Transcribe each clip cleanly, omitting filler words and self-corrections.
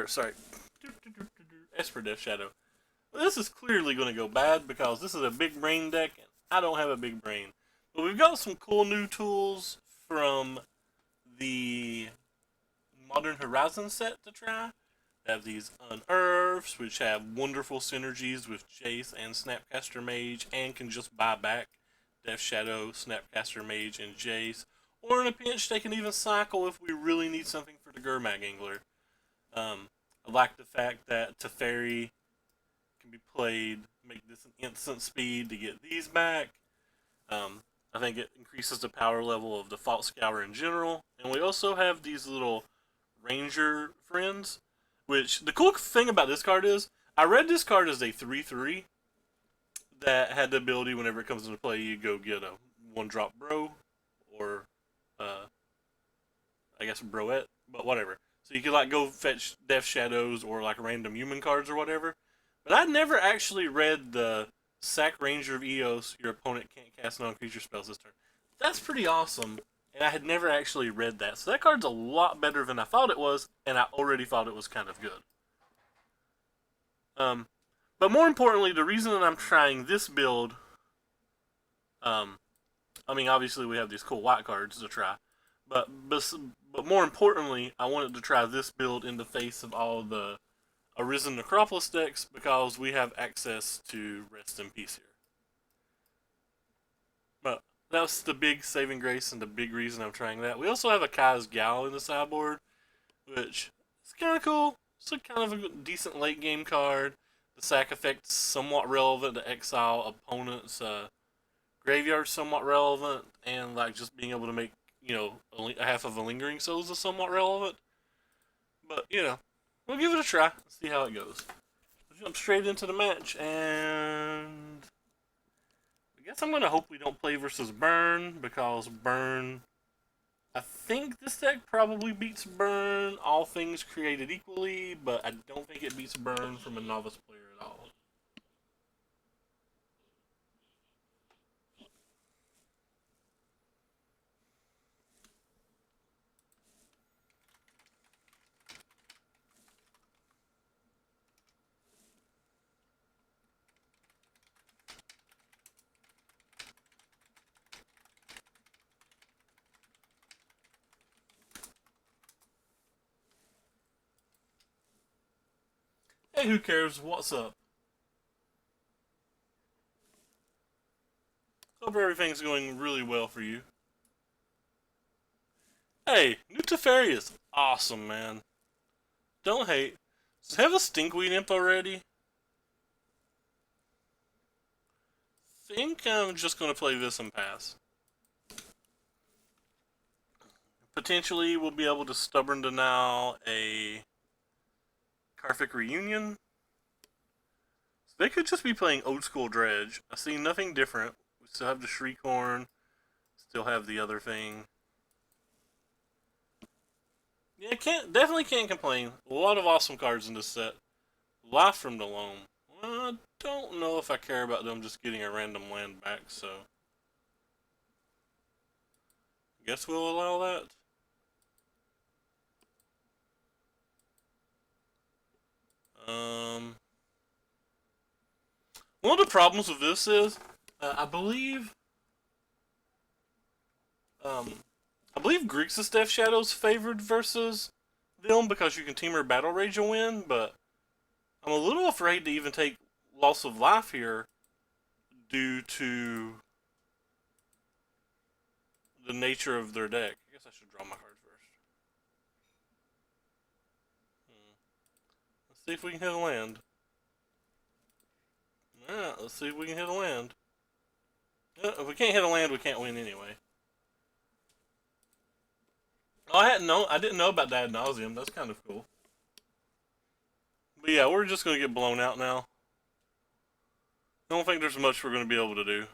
or sorry, Esper Death Shadow. This is clearly going to go bad because this is a big brain deck, and I don't have a big brain. But we've got some cool new tools from the Modern Horizon set to try. We have these Unearths, which have wonderful synergies with Jace and Snapcaster Mage, and can just buy back Death Shadow, Snapcaster Mage, and Jace. Or in a pinch, they can even cycle if we really need something for the Gurmag Angler. I like the fact that Teferi can be played, make this an instant speed to get these back. I think it increases the power level of the Fault Scour in general. And we also have these little Ranger friends, which the cool thing about this card is, I read this card as a 3/3 that had the ability whenever it comes into play, you go get a 1-drop bro, or I guess broette, but whatever. So you could like go fetch Death Shadows or like random human cards or whatever. But I never actually read the sack Ranger of Eos, your opponent can't cast non-creature spells this turn. That's pretty awesome, and I had never actually read that. So that card's a lot better than I thought it was, and I already thought it was kind of good. But more importantly, the reason that I'm trying this build, I mean, obviously we have these cool white cards to try, but more importantly, I wanted to try this build in the face of all the Arisen Necropolis decks because we have access to Rest in Peace here. But that's the big saving grace and the big reason I'm trying that. We also have a Kai's Gal in the sideboard, which is kind of cool. It's a kind of a decent late game card. The sack effect's somewhat relevant to exile opponents' graveyard, somewhat relevant, and like just being able to make a half of a Lingering Souls is somewhat relevant. But we'll give it a try. See how it goes. We'll jump straight into the match, and I guess I'm gonna hope we don't play versus Burn because Burn. I think this deck probably beats Burn, all things created equally, but I don't think it beats Burn from a novice player at all. Hey, who cares? What's up? Hope everything's going really well for you. Hey, new Teferi is awesome, man. Don't hate. Does it have a Stinkweed Imp already? Think I'm just gonna play this and pass. Potentially, we'll be able to Stubborn Denial a Karthik Reunion. So they could just be playing Old School Dredge. I see nothing different. We still have the Shriekhorn. Still have the other thing. Yeah, definitely can't complain. A lot of awesome cards in this set. Life from the Loam. Well, I don't know if I care about them just getting a random land back, so guess we'll allow that. One of the problems with this is, I believe, Grixis Death Shadow's favored versus them because you can Temur Battle Rage and win, but I'm a little afraid to even take Loss of Life here due to the nature of their deck. I guess I should draw my cards first. Let's see if we can hit a land. Yeah, let's see if we can hit a land. If we can't hit a land, we can't win anyway. Oh, I didn't know about the Ad Nauseam. That's kind of cool. But yeah, we're just gonna get blown out now. I don't think there's much we're gonna be able to do.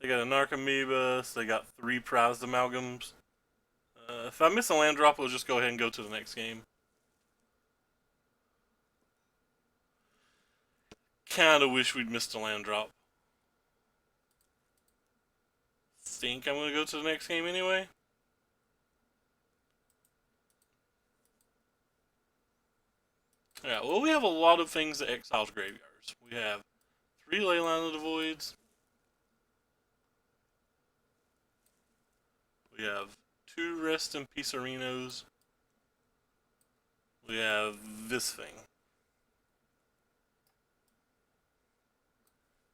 They got a Narcomoebas. They got 3 prized amalgams. If I miss a land drop, we'll just go ahead and go to the next game. Kinda wish we'd missed a land drop. think I'm going to go to the next game anyway. Yeah, well, we have a lot of things that exiles graveyards. We have 3 Leyline of the Voids. We have 2 Rest in Peace Arenas. We have this thing.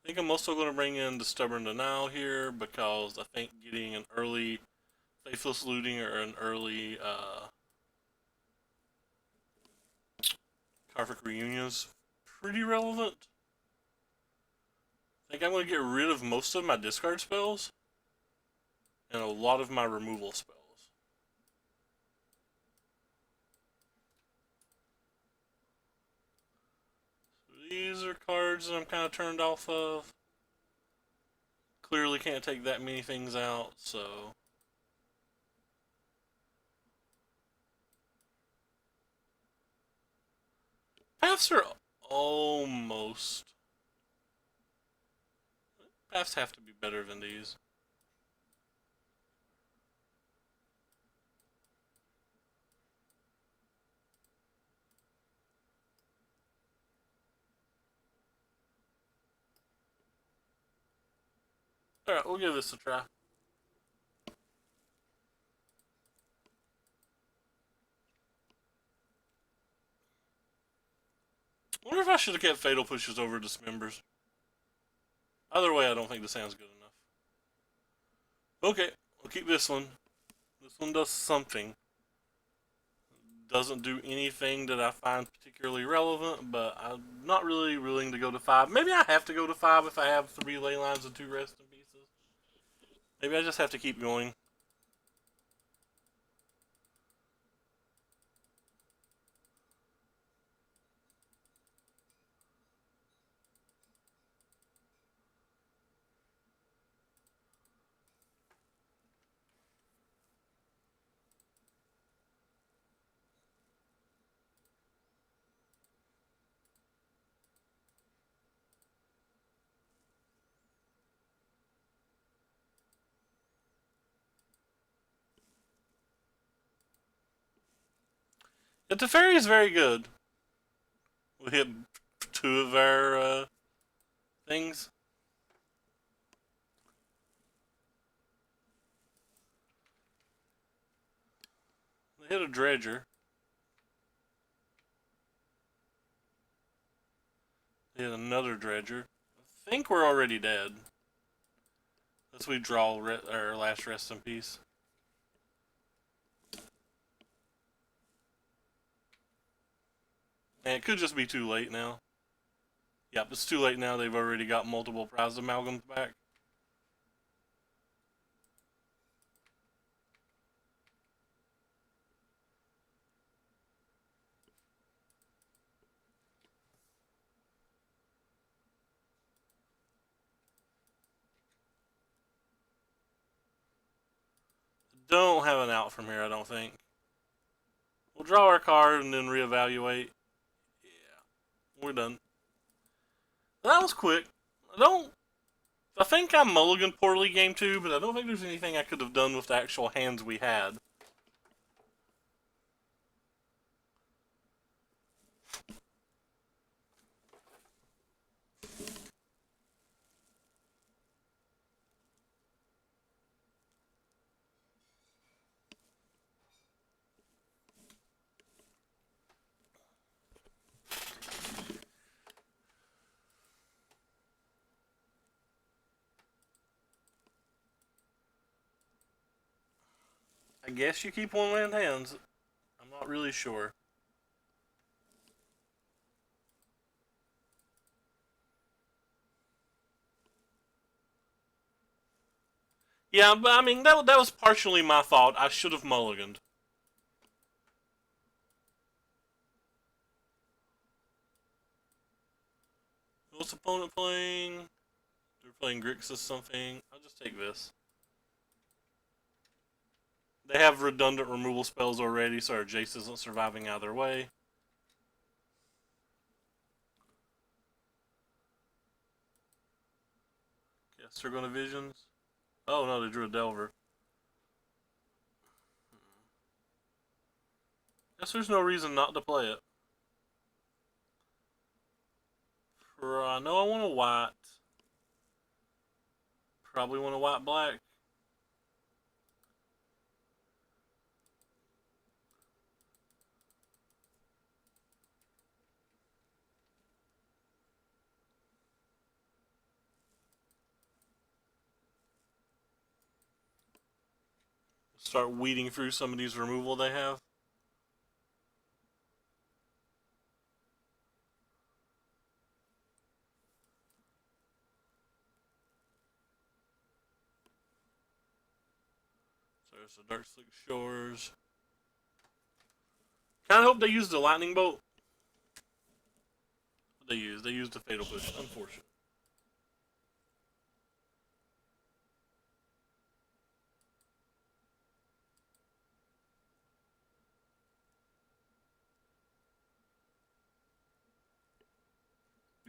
I think I'm also going to bring in the Stubborn Denial here because I think getting an early Faithless Looting or an early Karfik Reunion is pretty relevant. I think I'm going to get rid of most of my discard spells and a lot of my removal spells. So these are cards that I'm kind of turned off of. Clearly can't take that many things out, so... Paths are almost... Paths have to be better than these. Alright, we'll give this a try. I wonder if I should have kept Fatal Pushes over Dismembers. Either way, I don't think this sounds good enough. Okay, we'll keep this one. This one does something. Doesn't do anything that I find particularly relevant, but I'm not really willing to go to 5. Maybe I have to go to 5 if I have 3 ley lines and 2 rest in pieces. Maybe I just have to keep going. The Teferi is very good. We hit 2 of our things. They hit a Dredger. They hit another Dredger. I think we're already dead. Unless we draw our last rest in peace. And it could just be too late now. Yep, it's too late now. They've already got multiple prize amalgams back. Don't have an out from here, I don't think. We'll draw our card and then reevaluate. Yeah, we're done. That was quick. I think I mulliganed poorly game 2, but I don't think there's anything I could have done with the actual hands we had. I guess you keep 1 land hands. I'm not really sure. Yeah, but I mean, that was partially my fault. I should have mulliganed. What's opponent playing? They're playing Grixis something. I'll just take this. They have redundant removal spells already, so our Jace isn't surviving either way. Guess they're going to Visions. Oh no, they drew a Delver. Guess there's no reason not to play it. I know I want a white. Probably want a white black. Start weeding through some of these removal they have. So there's the Dark Slick Shores. Kinda hope they use the Lightning Bolt. What they use? They used the Fatal Push. Unfortunate.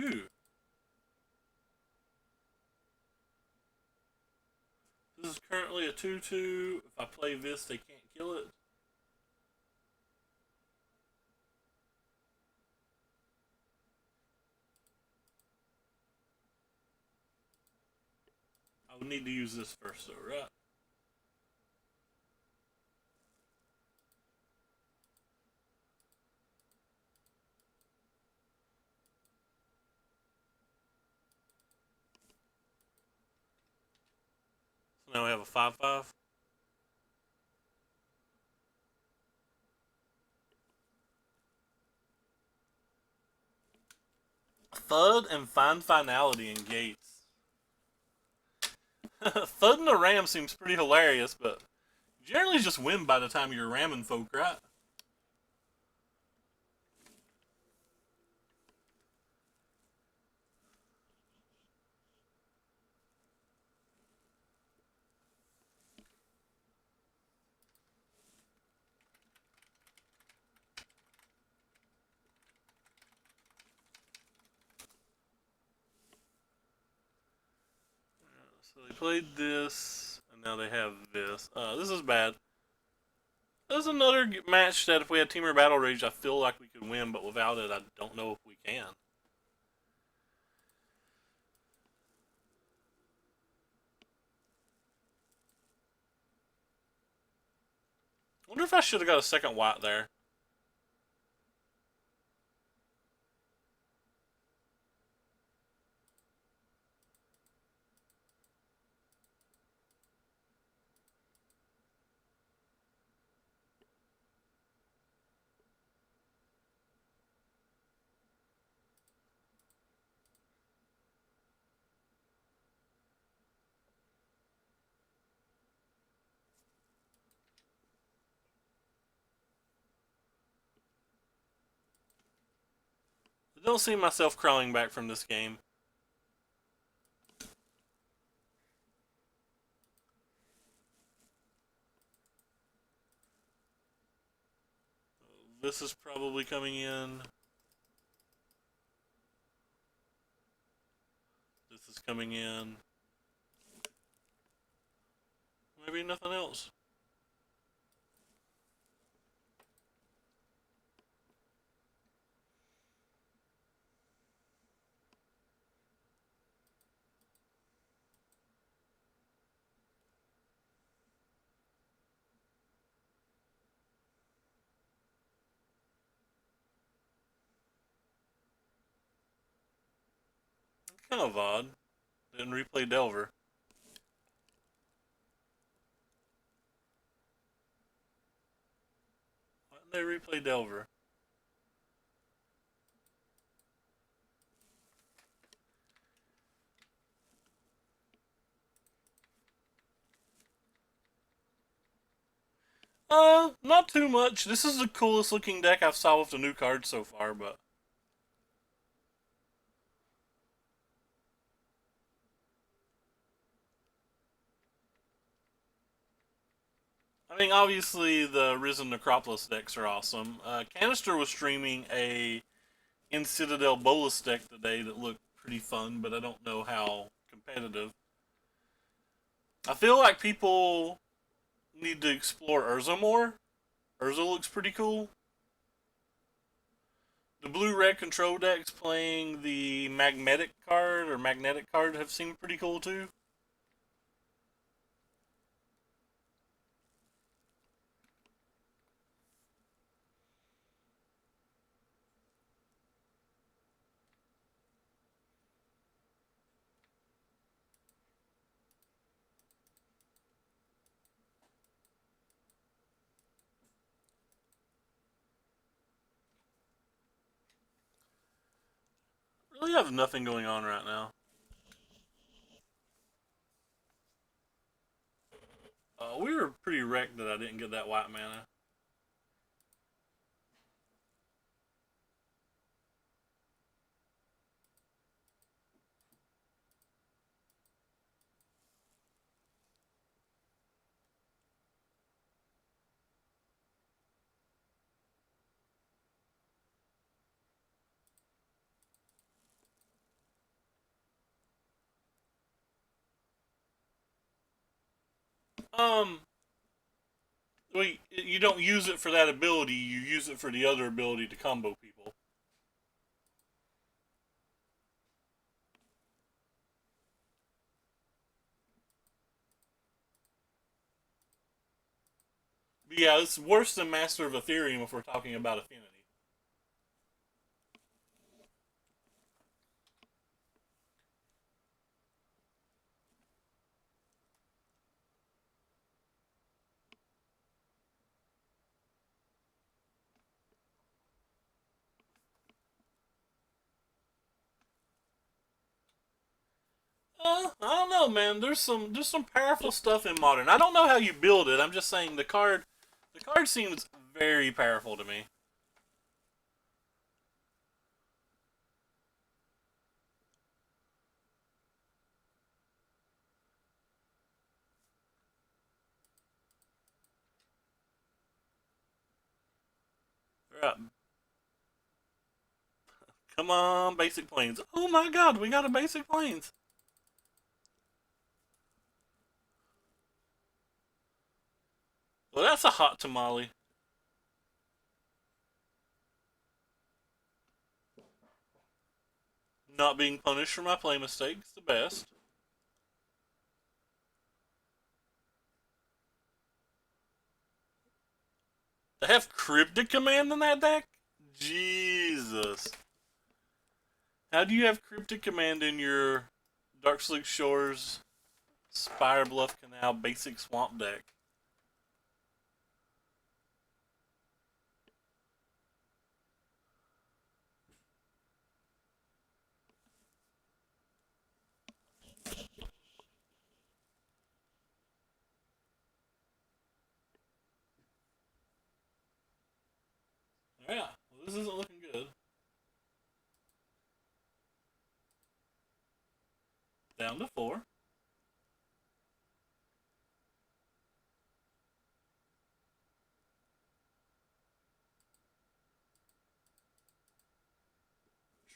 Ooh. This is currently a 2-2. If I play this, they can't kill it. I would need to use this first, though, right? So now we have a 5-5. Thud and Find Finality in Gates. Thud and the Ram seems pretty hilarious, but generally just win by the time you're ramming folk, right? So they played this, and now they have this. This is bad. There's another match that if we had Teamer Battle Rage, I feel like we could win, but without it, I don't know if we can. I wonder if I should have got a second white there. I don't see myself crawling back from this game. This is probably coming in. This is coming in. Maybe nothing else. Kind of odd. Didn't replay Delver. Why didn't they replay Delver? Not too much. This is the coolest looking deck I've saw with the new cards so far, but I mean, obviously the Risen Necropolis decks are awesome. Canister was streaming a in Citadel Bolus deck today that looked pretty fun, but I don't know how competitive. I feel like people need to explore Urza more. Urza looks pretty cool. The blue red control decks playing the magnetic card have seemed pretty cool too. Really have nothing going on right now. We were pretty wrecked that I didn't get that white mana. Um, well, you don't use it for that ability. You use it for the other ability to combo people. But yeah, it's worse than Master of Ethereum if we're talking about affinity. I don't know, man. There's some powerful stuff in modern. I don't know how you build it. I'm just saying the card seems very powerful to me. Right. Come on, basic planes. Oh my god, we got a basic planes. Well, that's a hot tamale. Not being punished for my play mistakes, the best. They have Cryptic Command in that deck? Jesus. How do you have Cryptic Command in your Darkslick Shores, Spire Bluff Canal basic swamp deck? Yeah, well, this isn't looking good. Down to 4.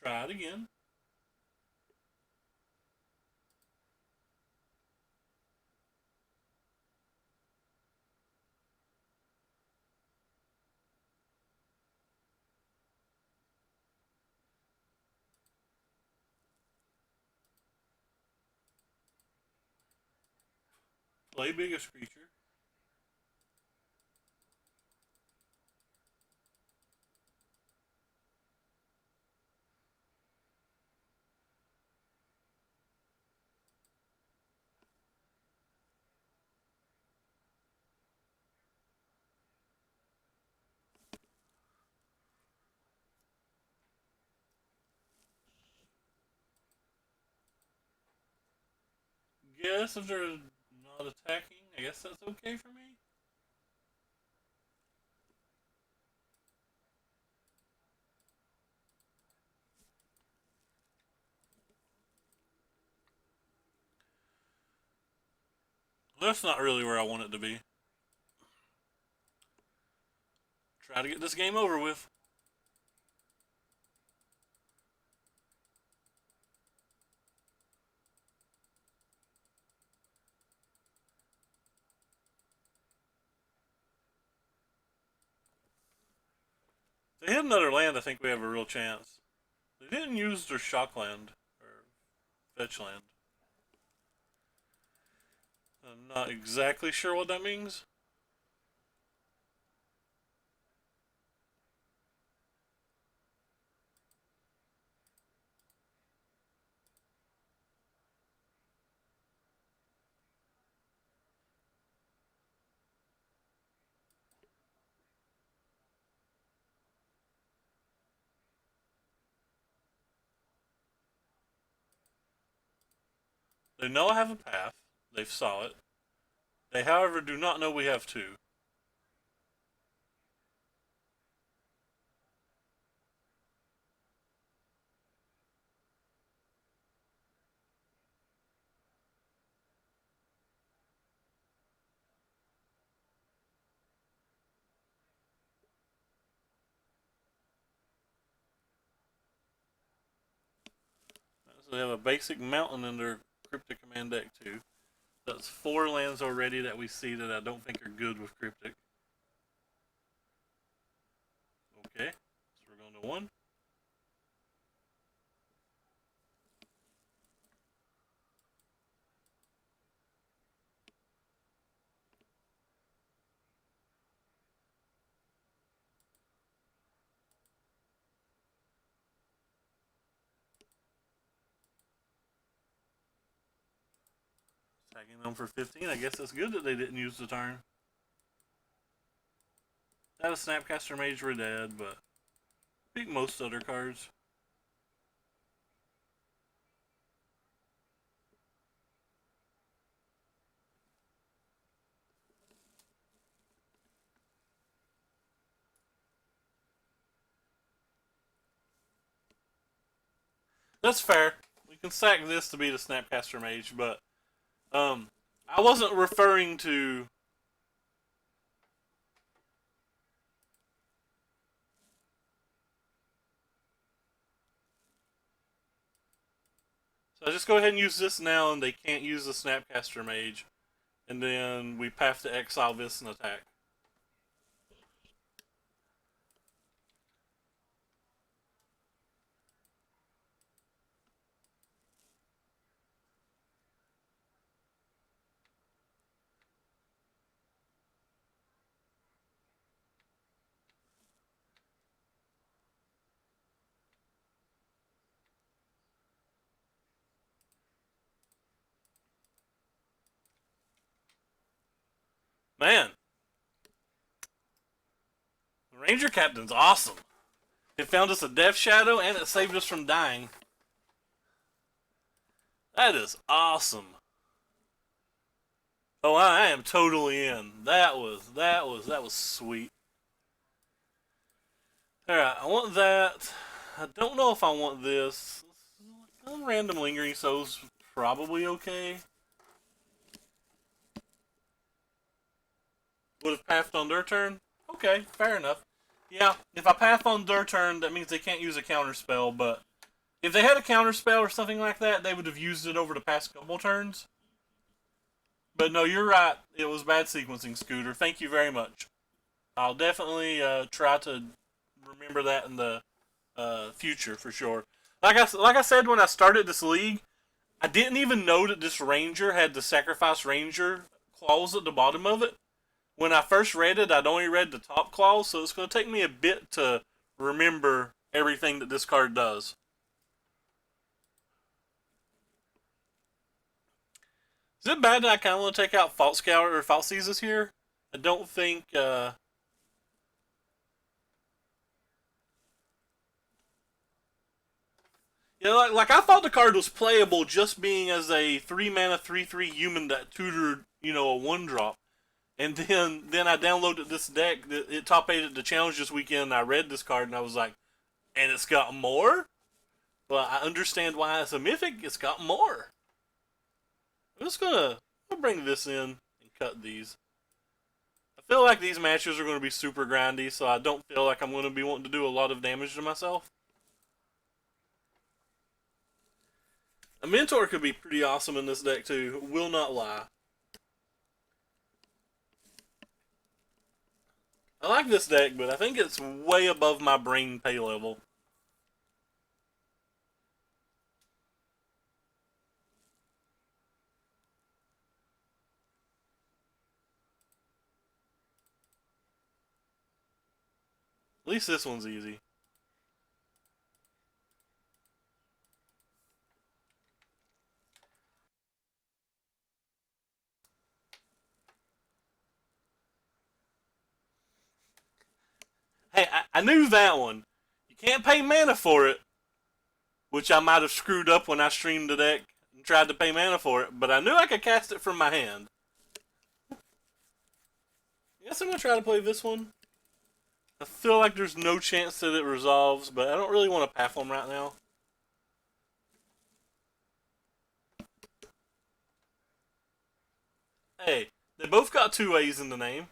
Try it again. Play biggest creature. Guess if they're not attacking, I guess that's okay for me. That's not really where I want it to be. Try to get this game over with. If they hit another land, I think we have a real chance. They didn't use their shock land or fetch land. I'm not exactly sure what that means. They know I have a path. They've saw it. They, however, do not know we have two. So they have a basic mountain in their Cryptic command deck too. That's 4 lands already that we see that I don't think are good with Cryptic. Okay, so we're going to 1. Tagging them for 15. I guess that's good that they didn't use the turn. That a Snapcaster Mage were dead, but I think most other cards. That's fair. We can sack this to be the Snapcaster Mage, but I wasn't referring to. So I just go ahead and use this now, and they can't use the Snapcaster Mage, and then we have to exile this and attack. Man, the Ranger Captain's awesome. It found us a Death Shadow and it saved us from dying. That is awesome. Oh, I am totally in. That was sweet. Alright, I want that. I don't know if I want this. Random Lingering Soul's probably okay. Would have pathed on their turn? Okay, fair enough. Yeah, if I path on their turn, that means they can't use a counter spell, but if they had a counter spell or something like that, they would have used it over the past couple turns. But no, you're right. It was bad sequencing, Scooter. Thank you very much. I'll definitely try to remember that in the future for sure. Like I said when I started this league, I didn't even know that this Ranger had the Sacrifice Ranger clause at the bottom of it. When I first read it, I'd only read the top clause, so it's going to take me a bit to remember everything that this card does. Is it bad that I kind of want to take out Fault Scour or Fault Seasons here? I don't think. Yeah, like I thought the card was playable just being as a 3-mana 3/3 human that tutored, a 1-drop. And then I downloaded this deck. It top 8 at the challenge this weekend. And I read this card and I was like, and it's got more? Well, I understand why it's a mythic. It's got more. I'm just gonna bring this in and cut these. I feel like these matches are going to be super grindy, so I don't feel like I'm going to be wanting to do a lot of damage to myself. A Mentor could be pretty awesome in this deck too, will not lie. I like this deck, but I think it's way above my brain pay level. At least this one's easy. Hey, I knew that one. You can't pay mana for it, which I might have screwed up when I streamed the deck and tried to pay mana for it, but I knew I could cast it from my hand. I guess I'm going to try to play this one. I feel like there's no chance that it resolves, but I don't really want to path them right now. Hey, they both got two A's in the name.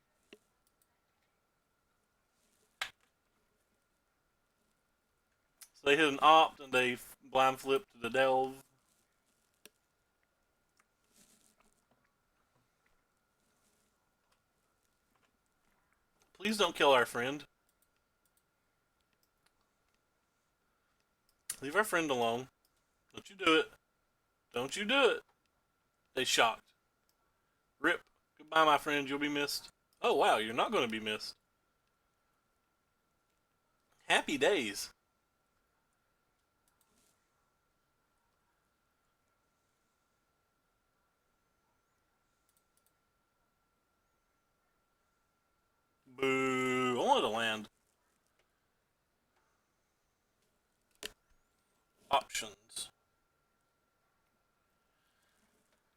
So they hit an opt and they blind flip to the delve. Please don't kill our friend. Leave our friend alone. Don't you do it. Don't you do it. They shocked. Rip. Goodbye, my friend. You'll be missed. Oh, wow. You're not going to be missed. Happy days. Boo. I wanted to land. Options.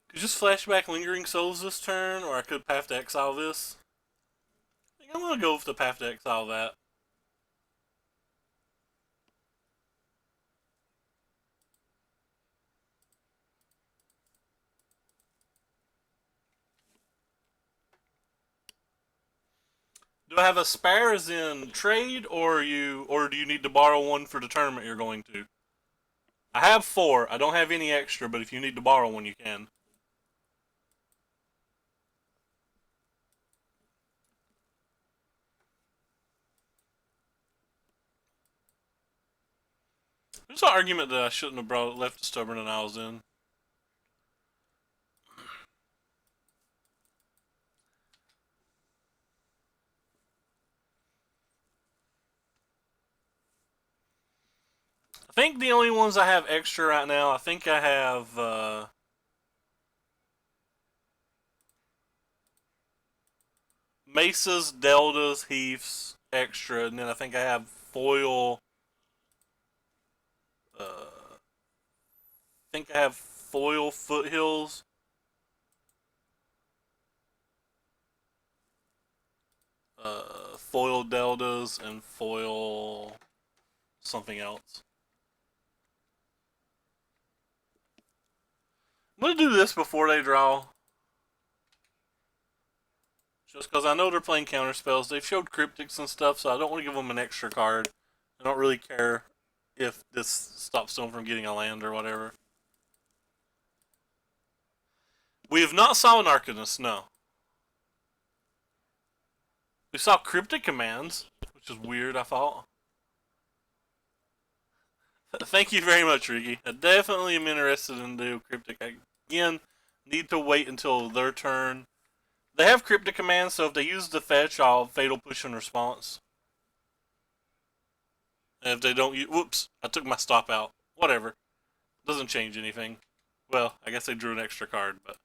Could just flashback Lingering Souls this turn, or I could Path to Exile this. I think I'm going to go with the Path to Exile that. Do I have a spare as in trade, or do you need to borrow one for the tournament you're going to? I have 4. I don't have any extra, but if you need to borrow one, you can. There's an argument that I shouldn't have left the stubborn and I was in. I think the only ones I have extra right now, I think I have Mesas, Deltas, Heaths, extra, and then I think I have foil. I think I have foil Foothills. Foil Deltas and foil something else. I'm gonna do this before they draw. Just because I know they're playing counter spells. They've showed cryptics and stuff, so I don't want to give them an extra card. I don't really care if this stops them from getting a land or whatever. We have not saw an Arcanist, no. We saw cryptic commands, which is weird, I thought. Thank you very much, Ricky. I definitely am interested in the cryptic. Again, need to wait until their turn. They have cryptic commands, so if they use the fetch, I'll fatal push in response. And if they don't use, whoops, I took my stop out. Whatever, doesn't change anything. Well, I guess they drew an extra card, but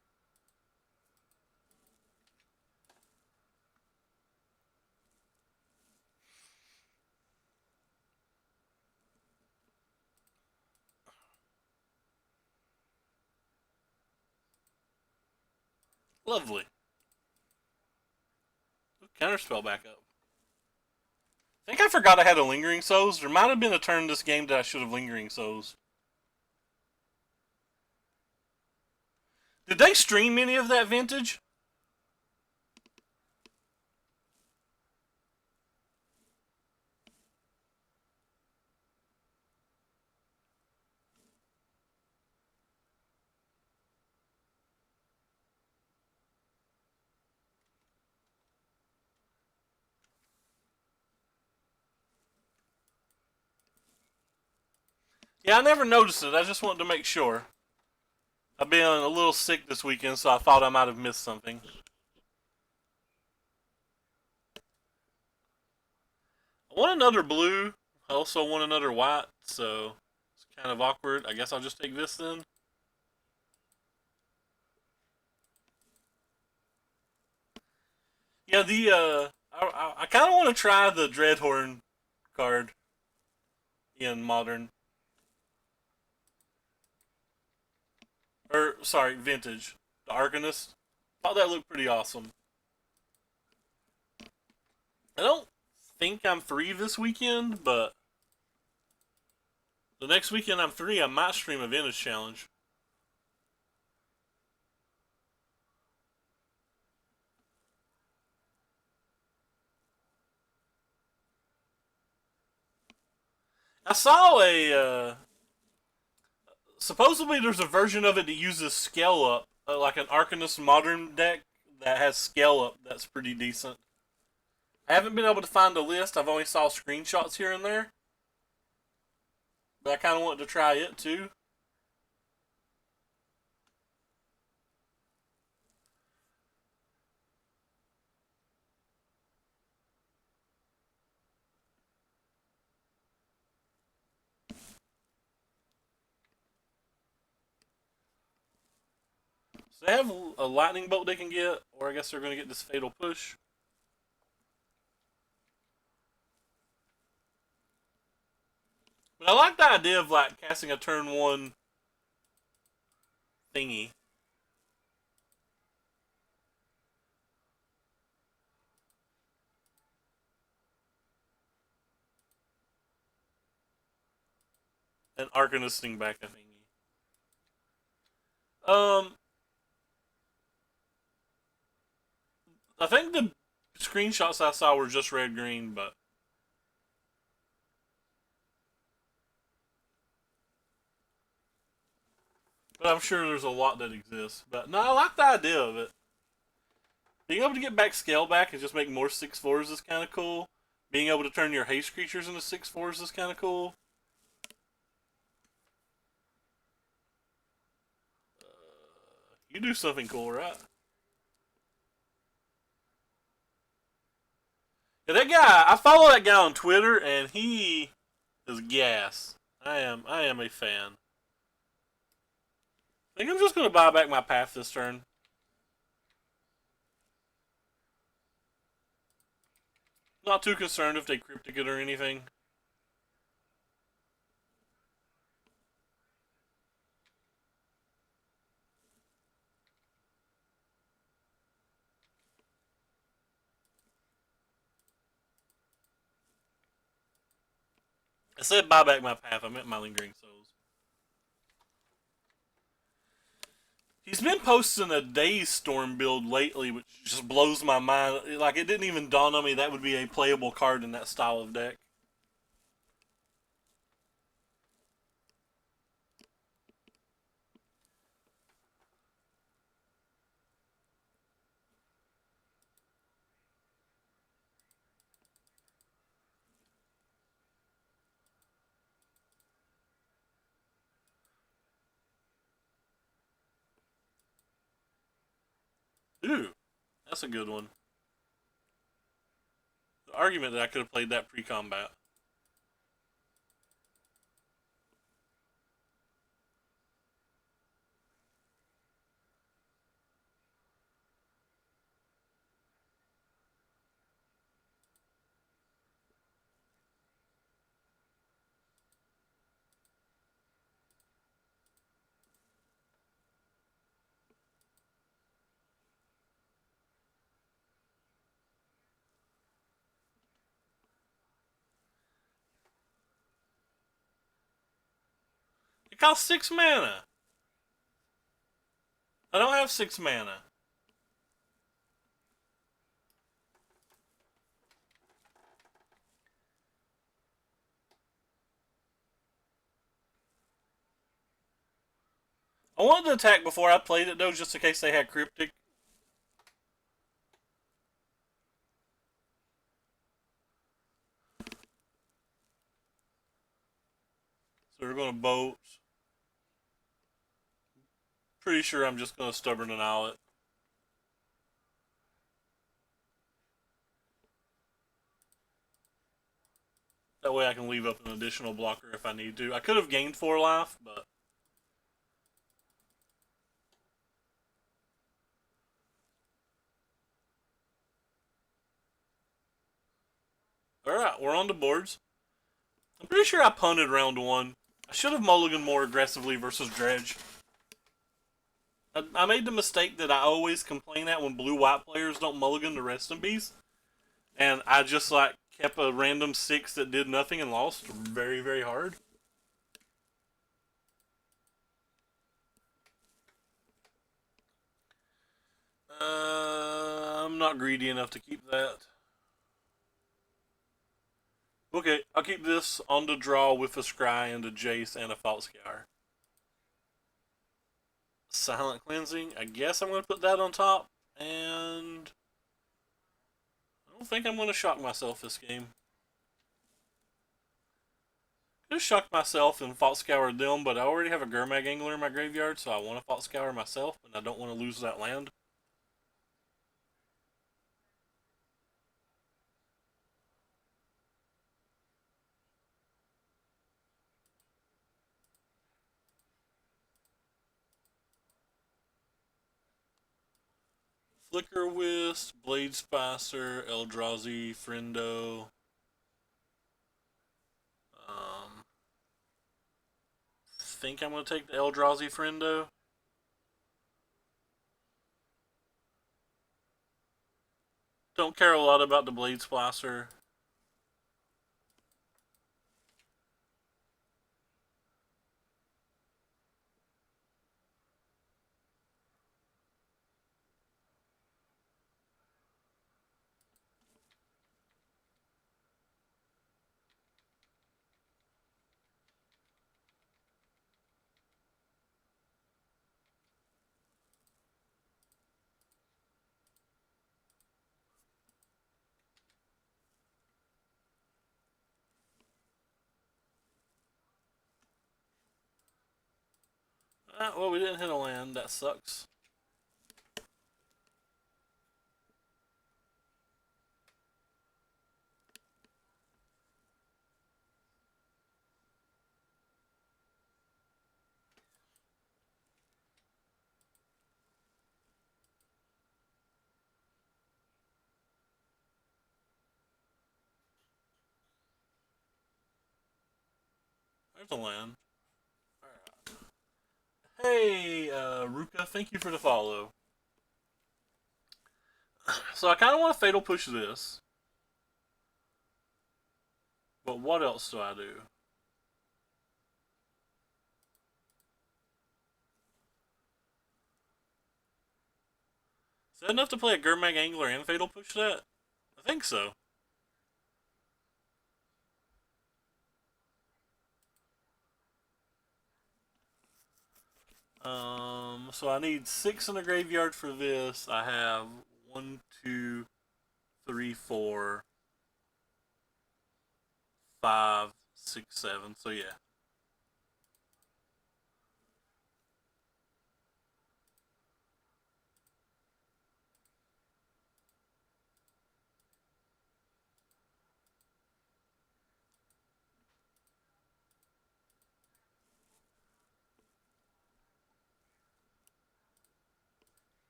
lovely. Counterspell back up. I think I forgot I had a Lingering Souls. There might have been a turn this game that I should have Lingering Souls. Did they stream any of that vintage? Yeah, I never noticed it. I just wanted to make sure. I've been a little sick this weekend, so I thought I might have missed something. I want another blue. I also want another white, so it's kind of awkward. I guess I'll just take this then. Yeah, I kind of want to try the Dreadhorn card in Modern. Or, sorry, Vintage. The Arcanist. Thought that looked pretty awesome. I don't think I'm free this weekend, but the next weekend I'm free, I might stream a Vintage Challenge. I saw supposedly there's a version of it that uses scale up, like an Arcanist Modern deck that has scale up that's pretty decent. I haven't been able to find a list. I've only saw screenshots here and there, but I kind of want to try it too. So they have a lightning bolt they can get, or I guess they're going to get this fatal push. But I like the idea of like casting a turn one thingy. An Arcanisting back a thingy. Um, I think the screenshots I saw were just red green, but I'm sure there's a lot that exists. But no, I like the idea of it. Being able to get back scale back and just make more 6/4s is kind of cool. Being able to turn your haste creatures into 6/4s is kind of cool. You do something cool, right? Yeah, that guy. I follow that guy on Twitter, and he is gas. I am a fan. I think I'm just gonna buy back my path this turn. Not too concerned if they cryptic it or anything. I said buy back my path. I meant my lingering souls. He's been posting a Days Storm build lately, which just blows my mind. Like, it didn't even dawn on me that would be a playable card in that style of deck. Ooh, that's a good one. The argument that I could have played that pre-combat. It costs 6 mana. I don't have 6 mana. I wanted to attack before I played it, though, just in case they had Cryptic. So So we're going to boat. Pretty sure I'm just going to stubborn denial it. That way I can leave up an additional blocker if I need to. I could have gained 4 life, but... Alright, we're on the boards. I'm pretty sure I punted round 1. I should have mulliganed more aggressively versus Dredge. I made the mistake that I always complain at when blue-white players don't mulligan the Resting Beast. And I just, like, kept a random 6 that did nothing and lost very, very hard. I'm not greedy enough to keep that. Okay, I'll keep this on the draw with a Scry and a Jace and a False Scour. Silent Cleansing, I guess I'm going to put that on top. And I don't think I'm going to shock myself this game. Just shocked myself and False Scour them, but I already have a Gurmag Angler in my graveyard, so I want to False Scour myself, and I don't want to lose that land. Flicker Wisp, Blade Spicer, Eldrazi, Friendo. Think I'm going to take the Eldrazi Friendo. Don't care a lot about the Blade Splicer. Well, we didn't hit a land. That sucks. There's a land. Alright. Hey, Ruka, thank you for the follow. So I kind of want to Fatal Push this. But what else do I do? Is that enough to play a Gurmag Angler and Fatal Push that? I think so. So I need 6 in the graveyard for this. I have 1, 2, 3, 4, 5, 6, 7. So yeah.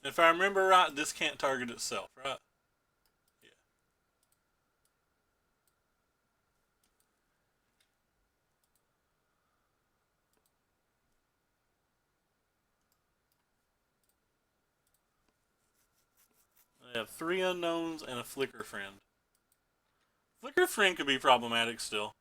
If I remember right, this can't target itself, right? Yeah. I have 3 unknowns and a Flicker Friend. Flicker Friend could be problematic still.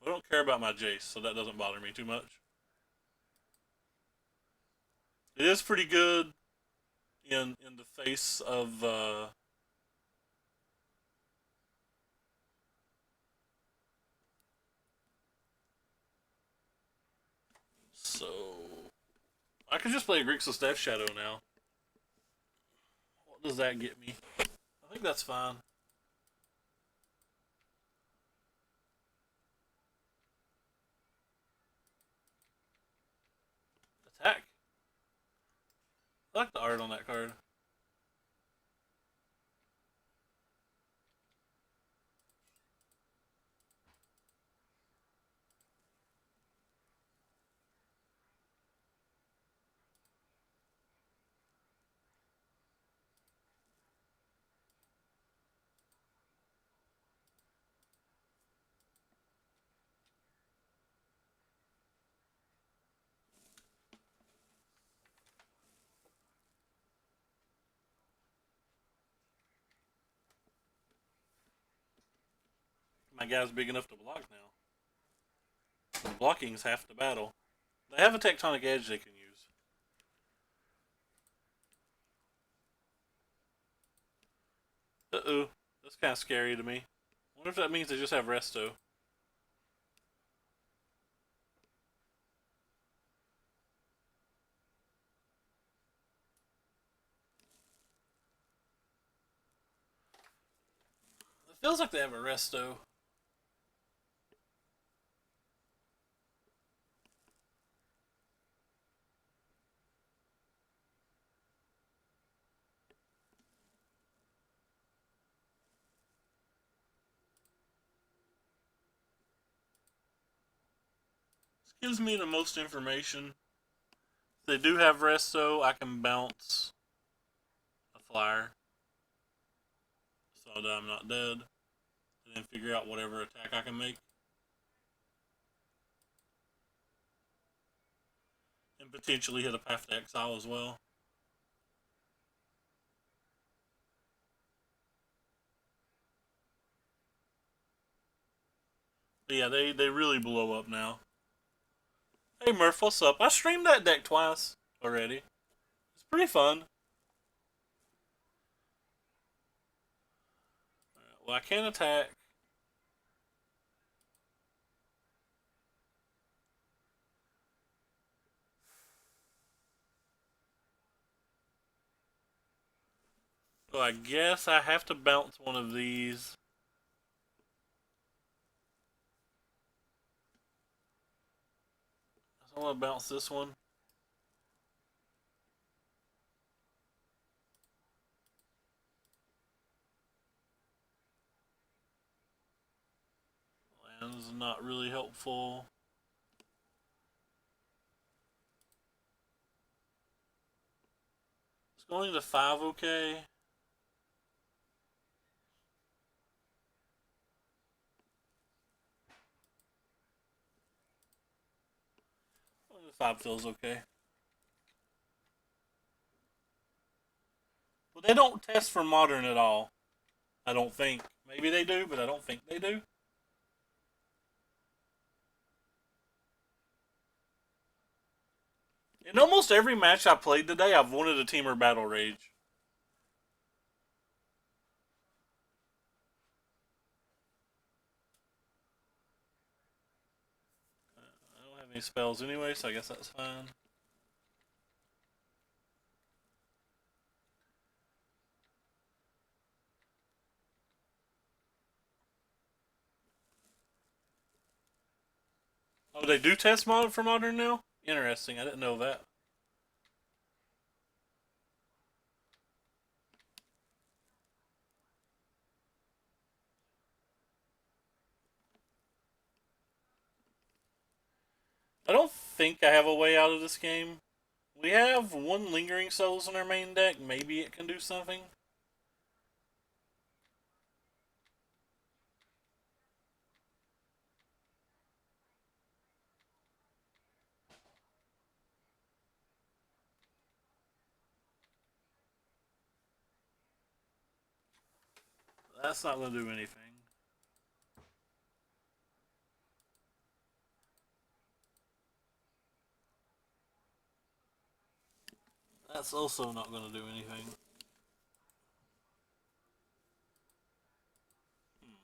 I don't care about my Jace, so that doesn't bother me too much. It is pretty good in the face of So I could just play a Grixis Death Shadow now. What does that get me? I think that's fine. Attack. I like the art on that card. My guy's big enough to block now. Blocking is half the battle. They have a Tectonic Edge they can use. Uh-oh. That's kind of scary to me. I wonder if that means they just have Resto. It feels like they have a Resto. This gives me the most information. If they do have Resto, I can bounce a flyer so that I'm not dead. And then figure out whatever attack I can make. And potentially hit a Path to Exile as well. But yeah, they really blow up now. Hey Murph, what's up? I streamed that deck twice already. It's pretty fun. Right, well, I can attack. So I guess I have to bounce one of these. I want to bounce this one. Land is not really helpful. It's going to 5 okay. Going to 5 feels okay. Well, they don't test for modern at all. I don't think. Maybe they do, but I don't think they do. In almost every match I played today, I've wanted a Teamer Battle Rage. I don't have any spells anyway, so I guess that's fine. Oh, they do test mod for modern now? Interesting, I didn't know that. I don't think I have a way out of this game. We have one Lingering Souls in our main deck. Maybe it can do something. That's not going to do anything. That's also not going to do anything. Hmm.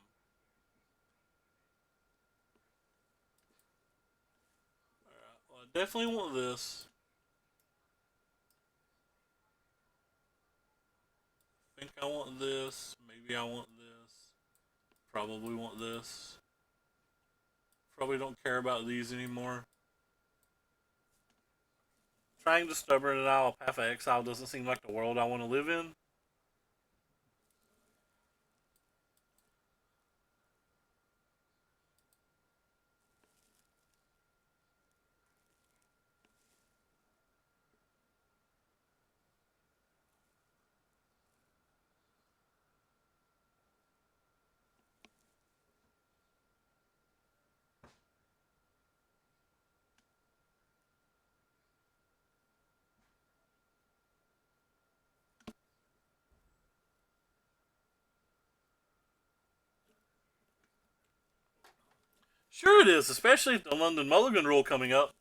Alright, well, I Definitely want this. Think I want this. Maybe I want this. Probably want this. Probably don't care about these anymore. Trying to stubborn and out Path of Exile doesn't seem like the world I want to live in. Sure it is, especially the London Mulligan rule coming up.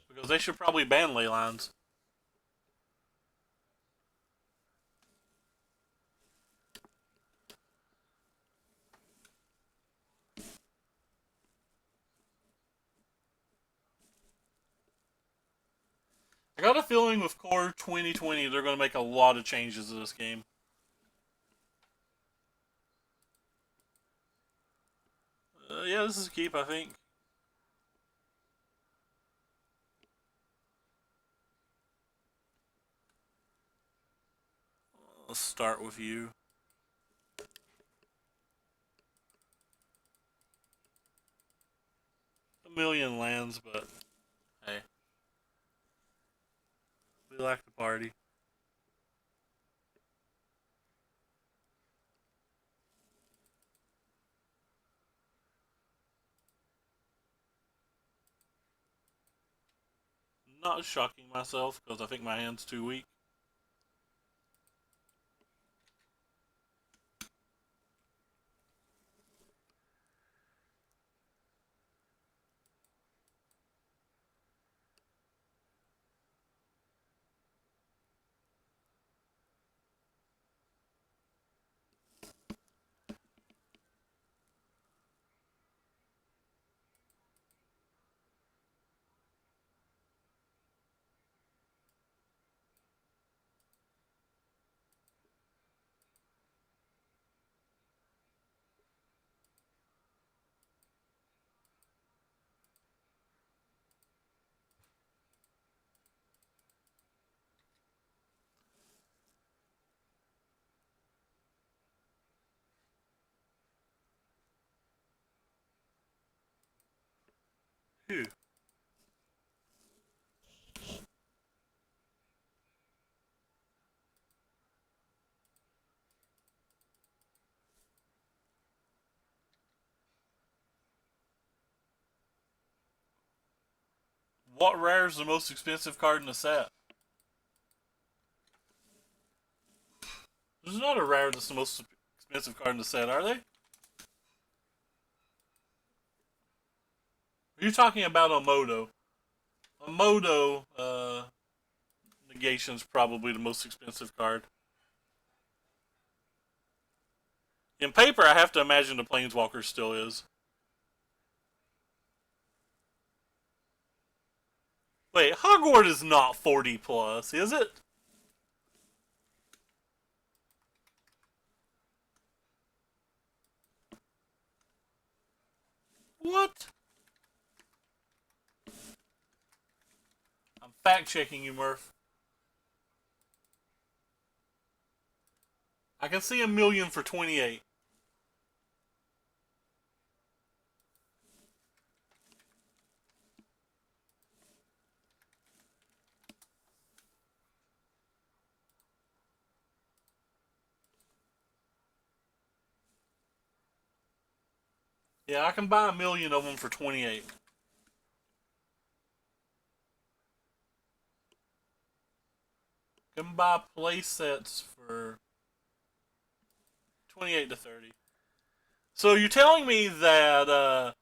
Because they should probably ban ley lines. I got a feeling with Core 2020 they're going to make a lot of changes to this game. Yeah, this is a keep, I think. Let's start with you. A million lands, but hey. We like the party. Not shocking myself because I think my hand's too weak. Phew. What rare is the most expensive card in the set? There's not a rare that's the most expensive card in the set, are they? Are you talking about a Moto? A Moto Negation's probably the most expensive card. In paper, I have to imagine the Planeswalker still is. Wait, Hogwarts is not 40 plus, is it? What? I'm fact checking you, Murph. I can see a million for 28. Yeah, I can buy a million of them for 28. Can buy play sets for 28 to 30. So you're telling me that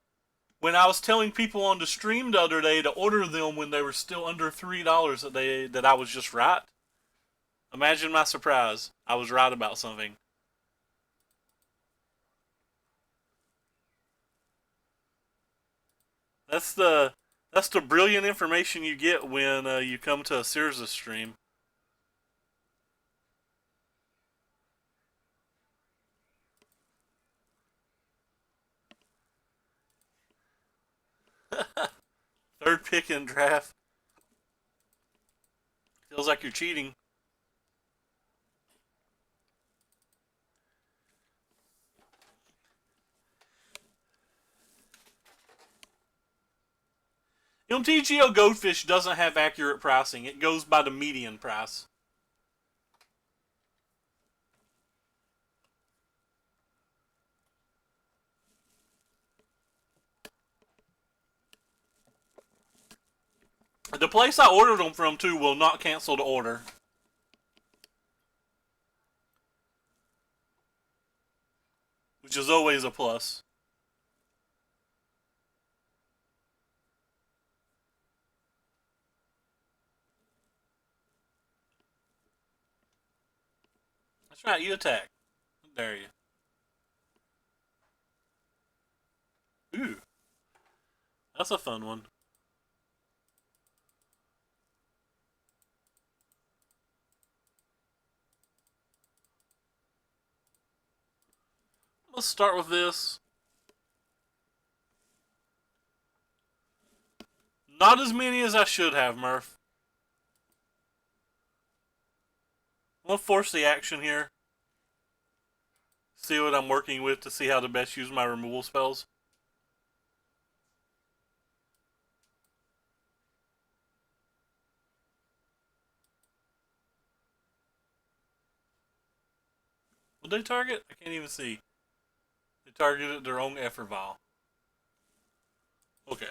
when I was telling people on the stream the other day to order them when they were still under $3 that I was just right? Imagine my surprise. I was right about something. That's the That's the brilliant information you get when you come to a Sears stream. Third pick in draft. Feels like you're cheating. TGO Goldfish doesn't have accurate pricing. It goes by the median price. The place I ordered them from, too, will not cancel the order. Which is always a plus. That's right, you attack. How dare you. Ooh, that's a fun one. Let's start with this. Not as many as I should have, Murph. I'm going to force the action here. See what I'm working with to see how to best use my removal spells. Will they target? I can't even see. They targeted their own Esper vial. Okay.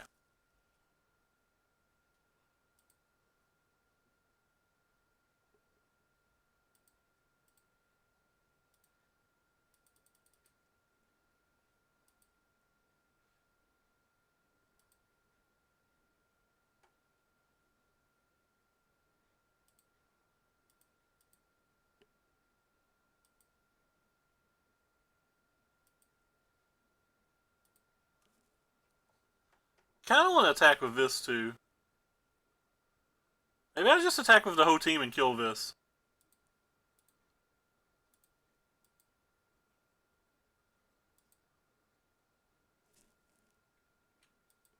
Kind of want to attack with this too. Maybe I just attack with the whole team and kill this.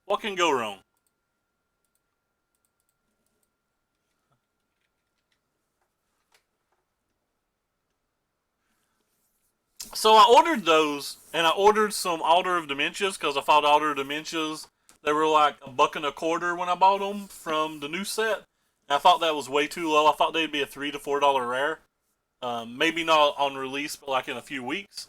What can go wrong? So I ordered those, and I ordered some Altar of Dementias because I thought Altar of Dementias, they were like $1.25 when I bought them from the new set. And I thought that was way too low. I thought they'd be a $3 to $4 rare. Maybe not on release, but like in a few weeks.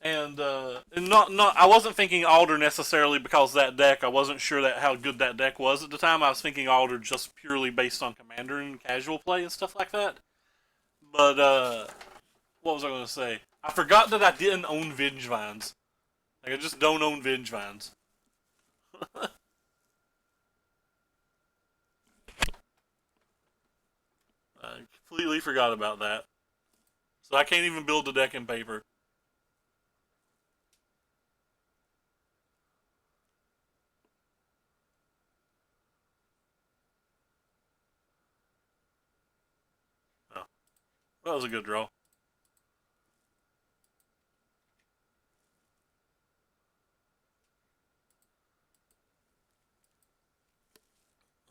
And not I wasn't thinking Alder necessarily because that deck. I wasn't sure that how good that deck was at the time. I was thinking Alder just purely based on Commander and casual play and stuff like that. But what was I going to say? I forgot that I didn't own Vengevines. Like I just don't own Vengevines. I completely forgot about that. So I can't even build a deck in paper. Oh, that was a good draw.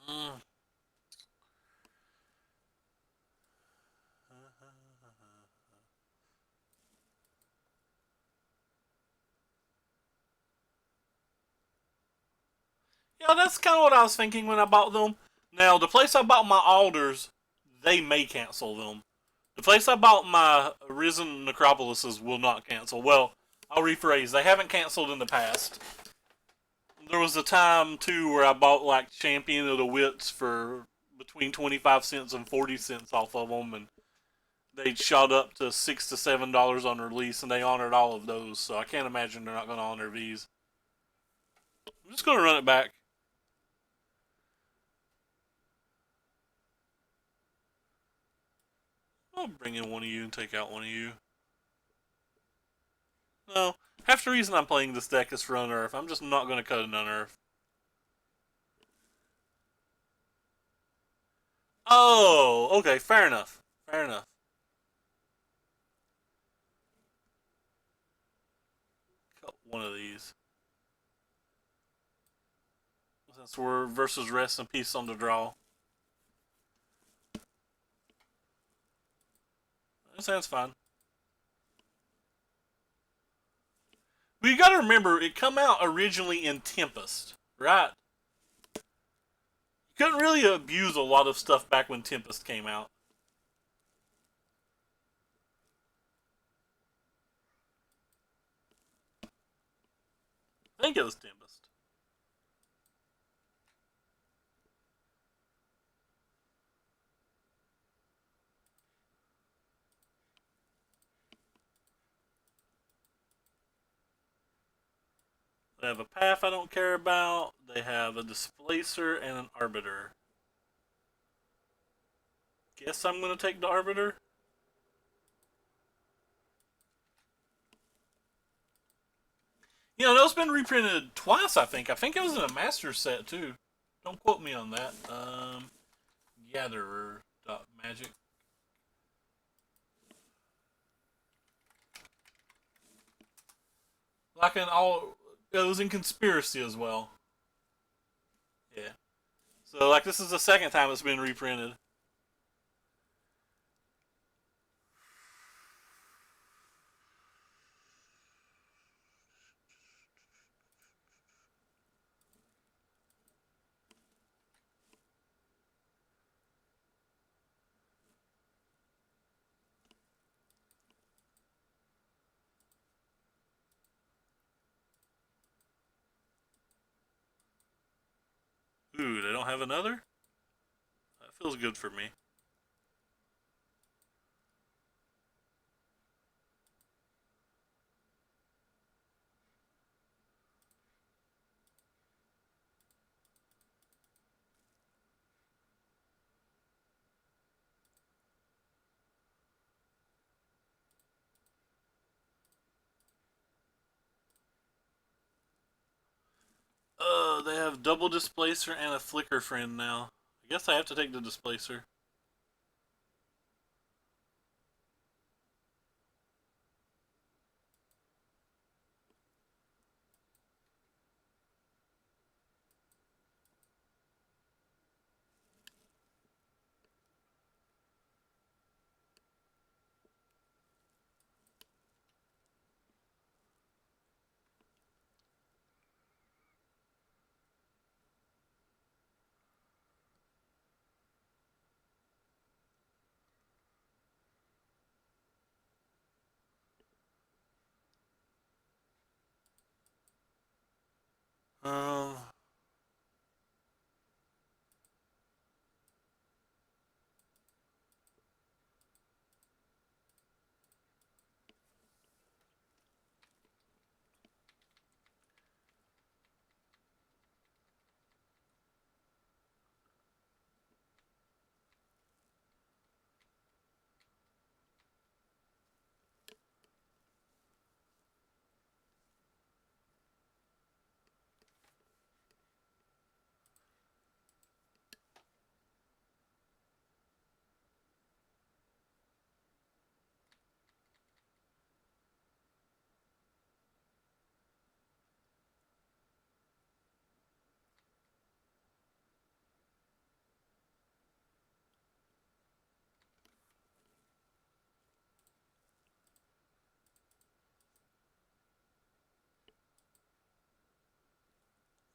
Mm. Yeah, that's kind of what I was thinking when I bought them. Now, the place I bought my Alders, they may cancel them. The place I bought my Arisen Necropolises will not cancel. Well, I'll rephrase. They haven't canceled in the past. There was a time, too, where I bought, like, Champion of the Wits for between 25 cents and 40 cents off of them, and they shot up to $6 to $7 on release, and they honored all of those, so I can't imagine they're not going to honor these. I'm just going to run it back. I'll bring in one of you and take out one of you. No, half the reason I'm playing this deck is for Unearth. I'm just not going to cut an Unearth. Oh, okay, fair enough. Fair enough. Cut one of these. Since we're versus rest and peace on the draw. That sounds fine. But you gotta remember, it come out originally in Tempest, right? You couldn't really abuse a lot of stuff back when Tempest came out. I think it was Tempest. They have a path I don't care about. They have a displacer and an arbiter. Guess I'm gonna take the arbiter. You know, those been reprinted twice. I think. I think it was in a master set too. Don't quote me on that. Gatherer magic. Like in all, it was in conspiracy as well. Yeah. So like this is the second time it's been reprinted. Ooh, they don't have another? That feels good for me. They have double displacer and a flicker friend now. I guess I have to take the displacer. Um,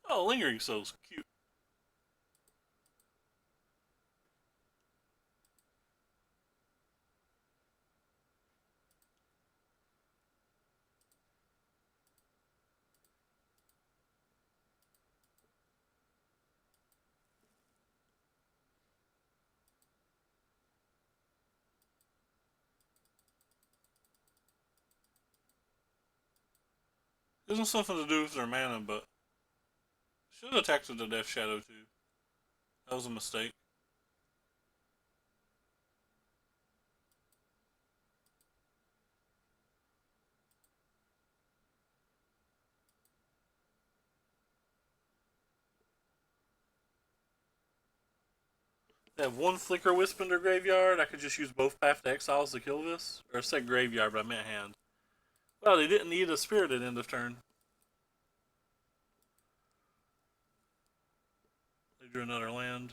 oh, lingering soul's cute. There's something to do with their mana, but should have attacked with the Death Shadow too. That was a mistake. They have one Flicker Wisp in their graveyard. I could just use both Path to Exiles to kill this. Or I said graveyard, but I meant hand. Well, they didn't need a Spirit at end of turn. They drew another land.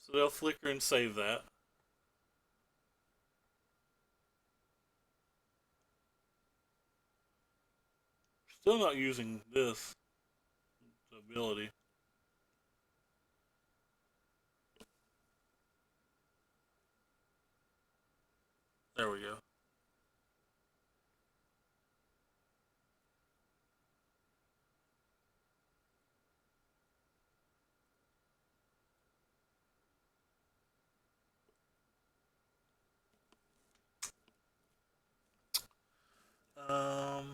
So they'll Flicker and save that. Still not using this ability. There we go. Um,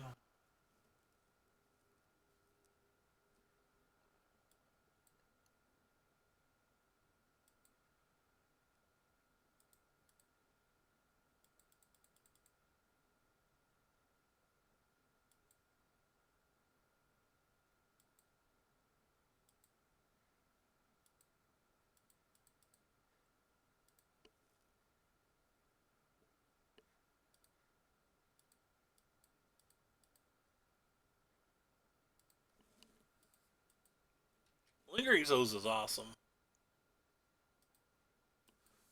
Lingering Souls is awesome.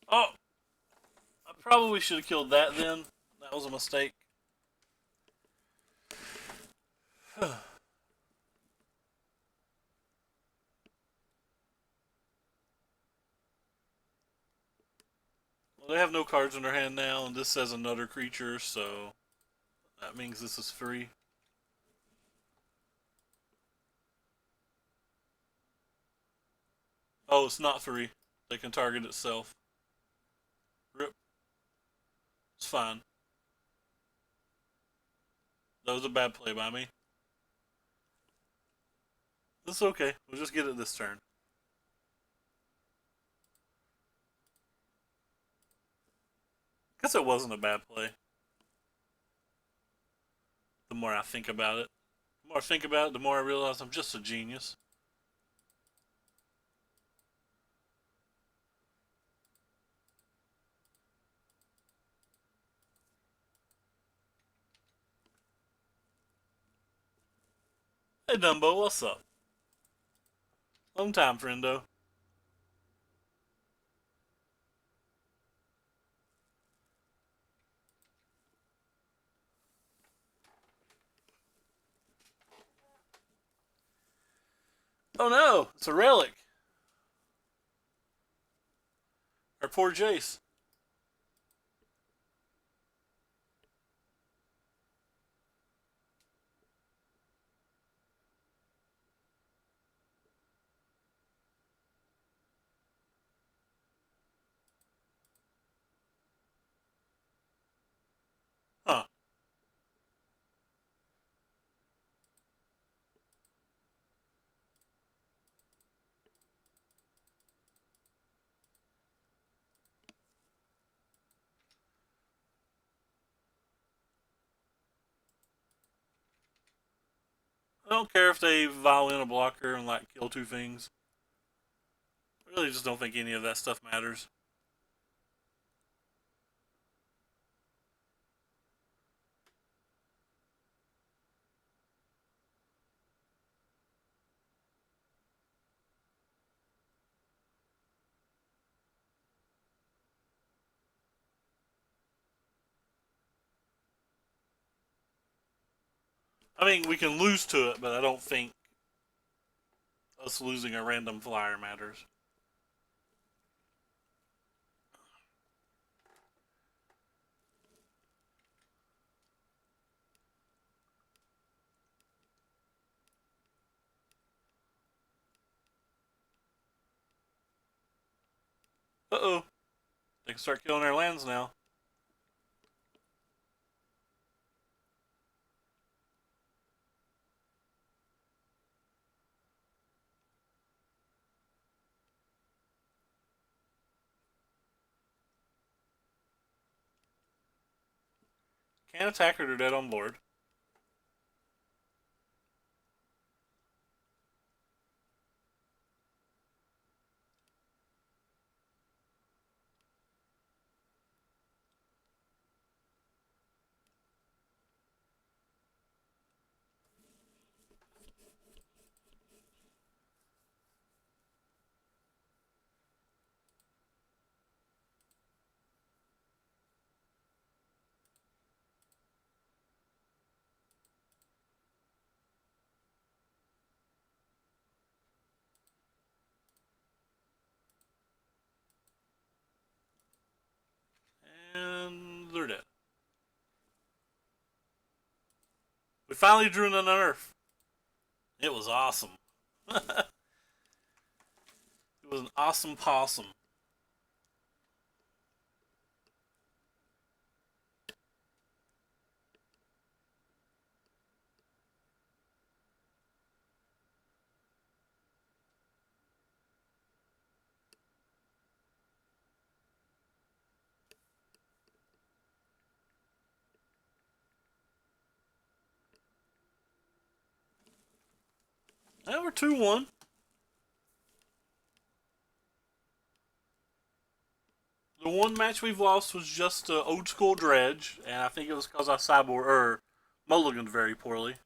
Oh, I probably should have killed that then. That was a mistake. Well, they have no cards in their hand now, and this says another creature, so that means this is free. Oh, it's not free. They can target itself. Rip. It's fine. That was a bad play by me. It's okay. We'll just get it this turn. Guess it wasn't a bad play. The more I think about it. The more I think about it, the more I realize I'm just a genius. Hey Dumbo, what's up? Long time, friendo. Oh no, it's a relic. Our poor Jace. Huh. I don't care if they violin a blocker and like kill two things. I really just don't think any of that stuff matters. I mean, we can lose to it, but I don't think us losing a random flyer matters. Uh-oh. They can start killing our lands now. Can't attack her, they're dead on board. And they're dead. We finally drew an unearth. It was awesome. It was an awesome possum. Now we're 2-1. The one match we've lost was just old school dredge, and I think it was because I cyborg or mulliganed very poorly.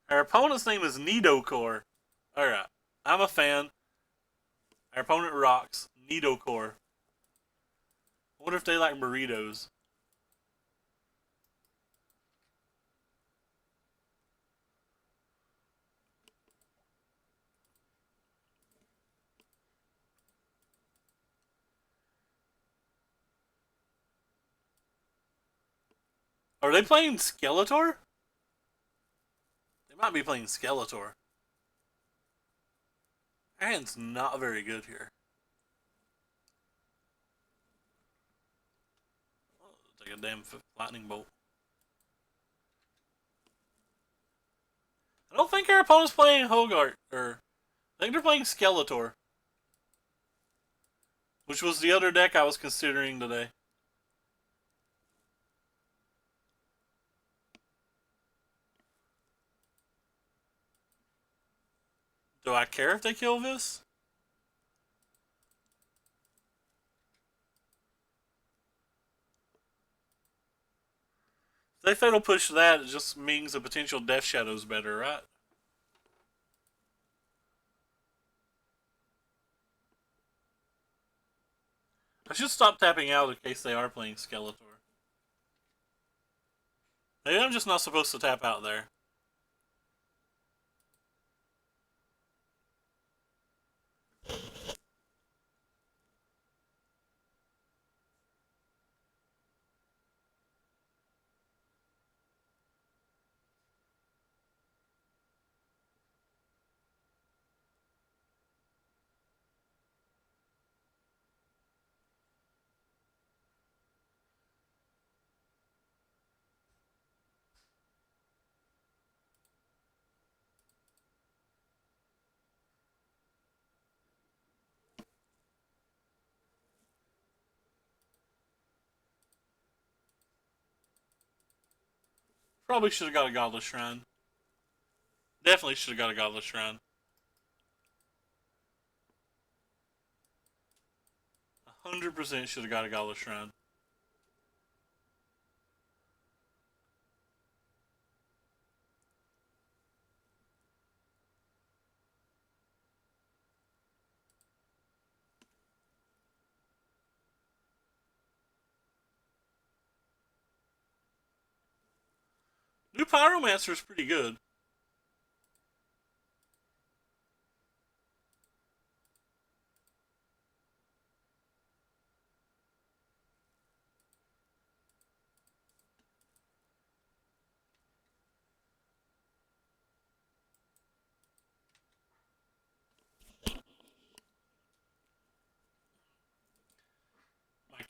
Our opponent's name is Nidocore. Alright. I'm a fan. Our opponent rocks. Nidocore. I wonder if they like burritos. Are they playing Skeletor? They might be playing Skeletor. Our hand's not very good here. Oh, take a damn lightning bolt. I don't think our opponent's playing Hogarth, or I think they're playing Skeletor, which was the other deck I was considering today. Do I care if they kill this? If they fatal push that, it just means the potential Death Shadow's better, right? I should stop tapping out in case they are playing Skeletor. Maybe I'm just not supposed to tap out there. Probably should have got a Godless Shrine. Definitely should have got a Godless Shrine. 100% should have got a Godless Shrine. New Pyromancer is pretty good.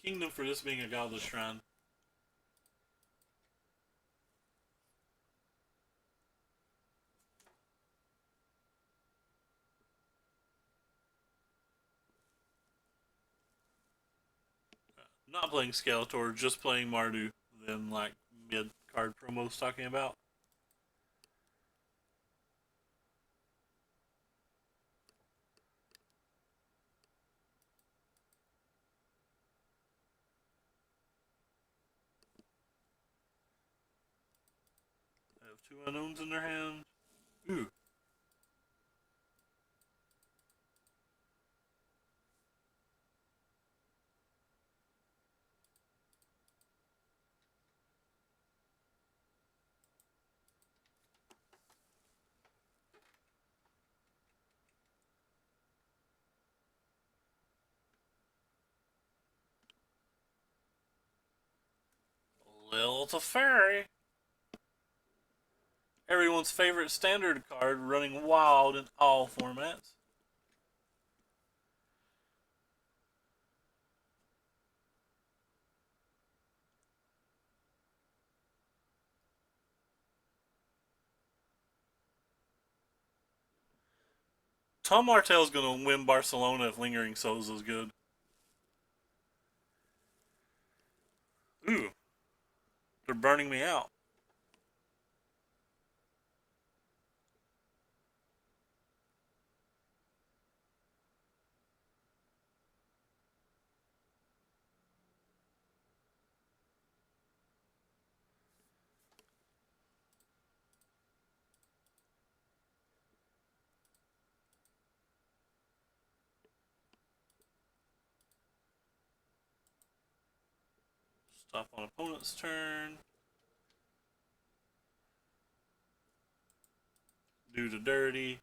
kingdom for this being a godless shrine. Not playing Skeletor, just playing Mardu. Then like mid card promos talking about. They have two unknowns in their hand. Ooh. Lil Teferi. Everyone's favorite standard card running wild in all formats. Tom Martell's going to win Barcelona if Lingering Souls is good. Ooh, they're burning me out. Stop on opponent's turn. Do the dirty.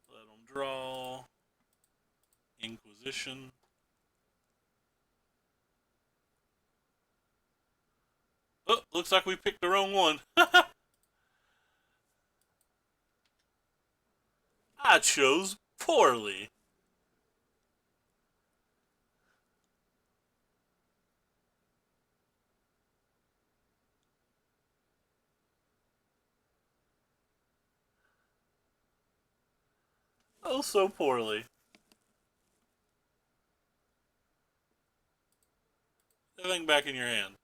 Let them draw. Inquisition. Oh, looks like we picked the wrong one. I chose poorly. Oh, so poorly. Everything back in your hand.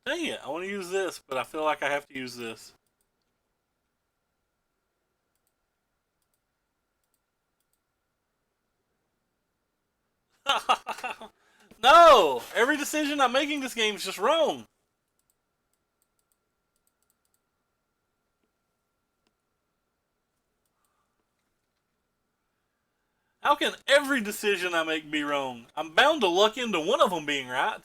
Dang it, I want to use this, but I feel like I have to use this. No! Every decision I'm making this game is just wrong. How can every decision I make be wrong? I'm bound to luck into one of them being right.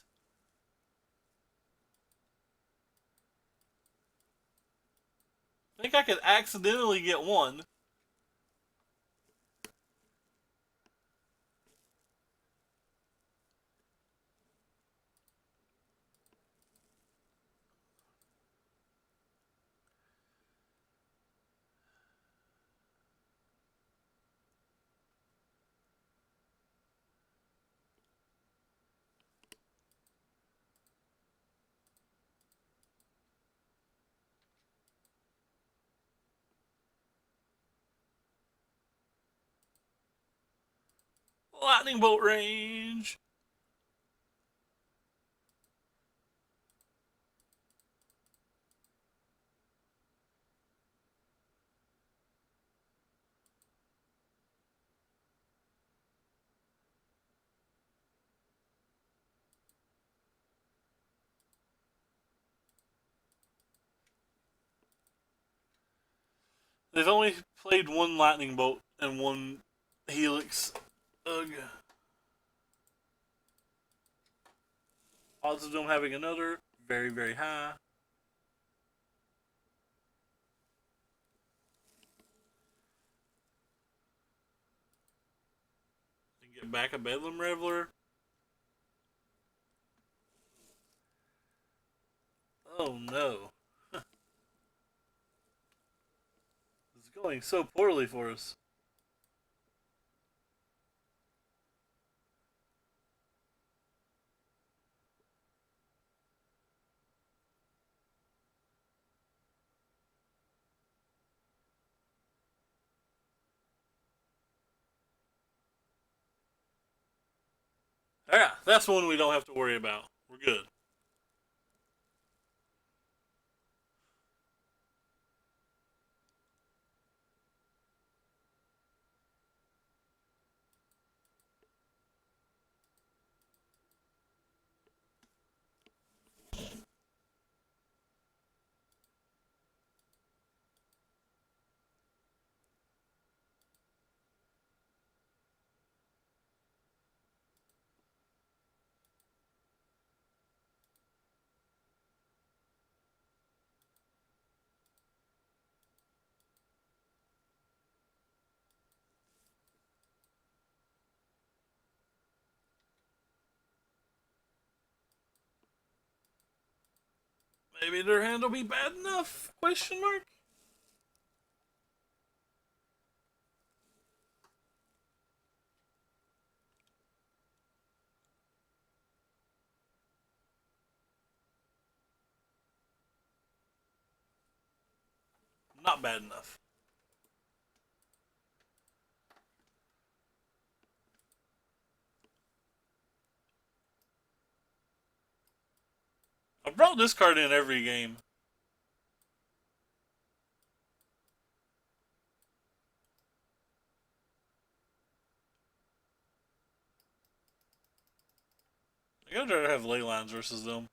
I think I could accidentally get one. Lightning bolt range. They've only played one lightning bolt and one helix. Ugh. Odds of them having another, very, very high. And get back a Bedlam Reveler. Oh no. This is going so poorly for us. Yeah, that's one we don't have to worry about. We're good. Maybe their hand will be bad enough? Question mark. Not bad enough. I brought this card in every game. I gotta try to have ley lines versus them.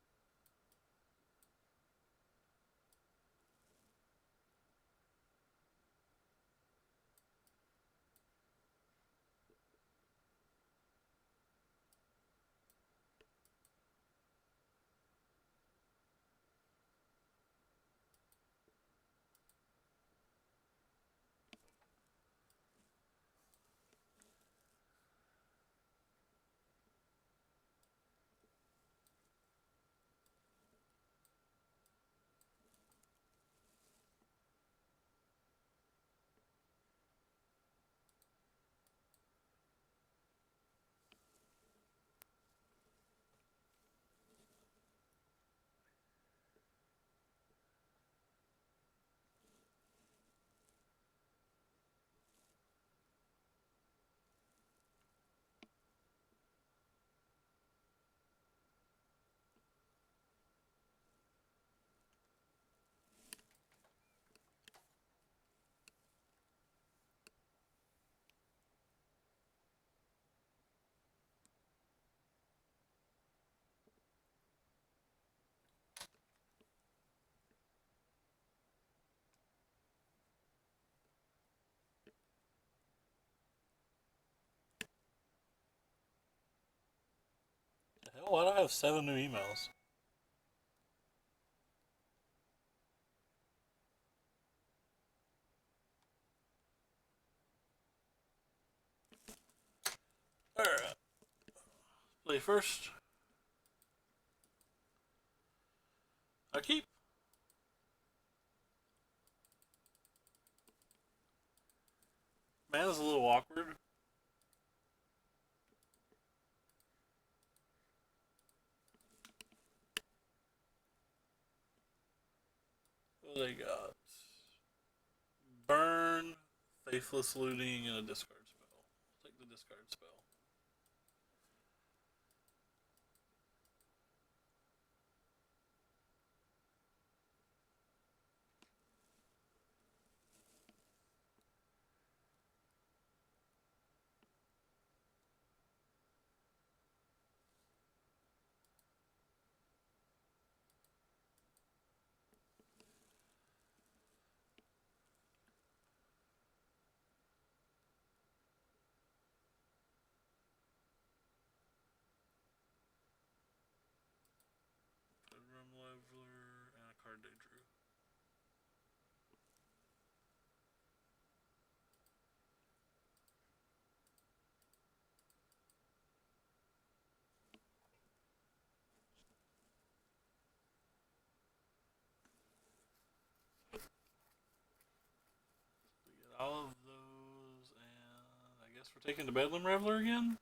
The hell? Why do I have 7 new emails? Alright. Play first. I keep. Man, it's a little awkward. What do they got? Burn, Faithless Looting, and a discard spell. I'll take the discard spell. Guess we're taking the Bedlam Reveler again?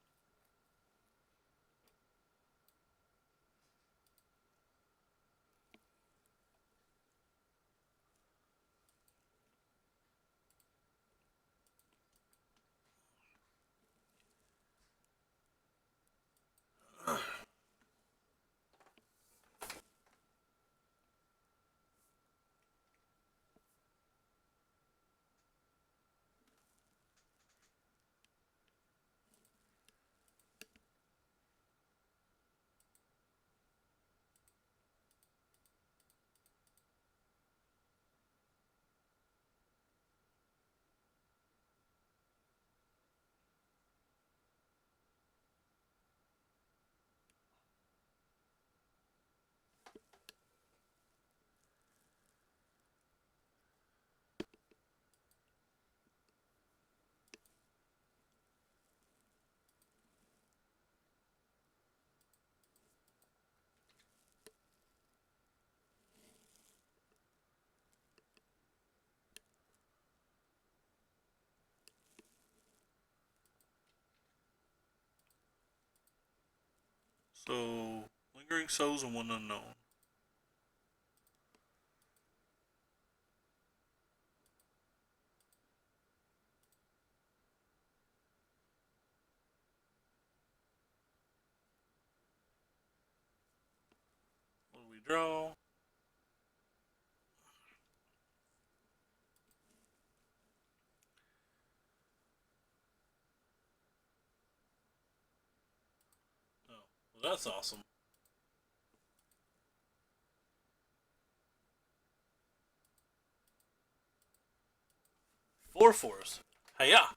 So, Lingering Souls and One Unknown. What do we draw? Oh, well, that's awesome. 4/4s. Hiya!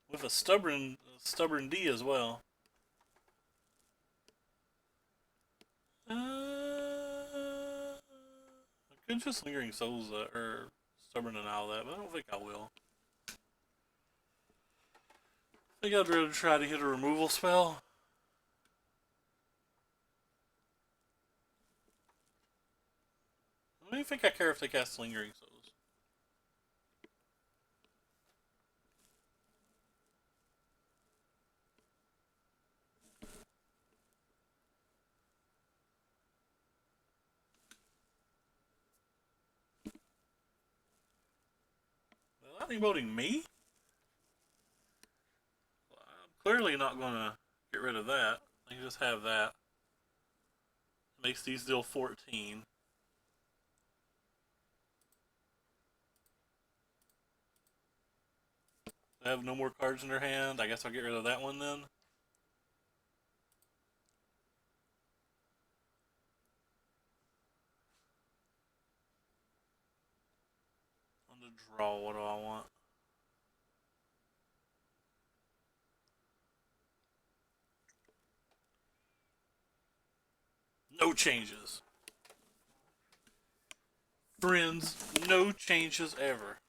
With a stubborn D as well. I could just Lingering Souls or Stubborn and all that, but I don't think I will. I think I'd rather try to hit a removal spell. I don't think I care if they cast Lingering Souls. Lightning bolting me? Well, I'm clearly not going to get rid of that. I can just have that. Makes these deal 14. They have no more cards in their hand. I guess I'll get rid of that one then. On the draw, what do I want? No changes. Friends, no changes ever.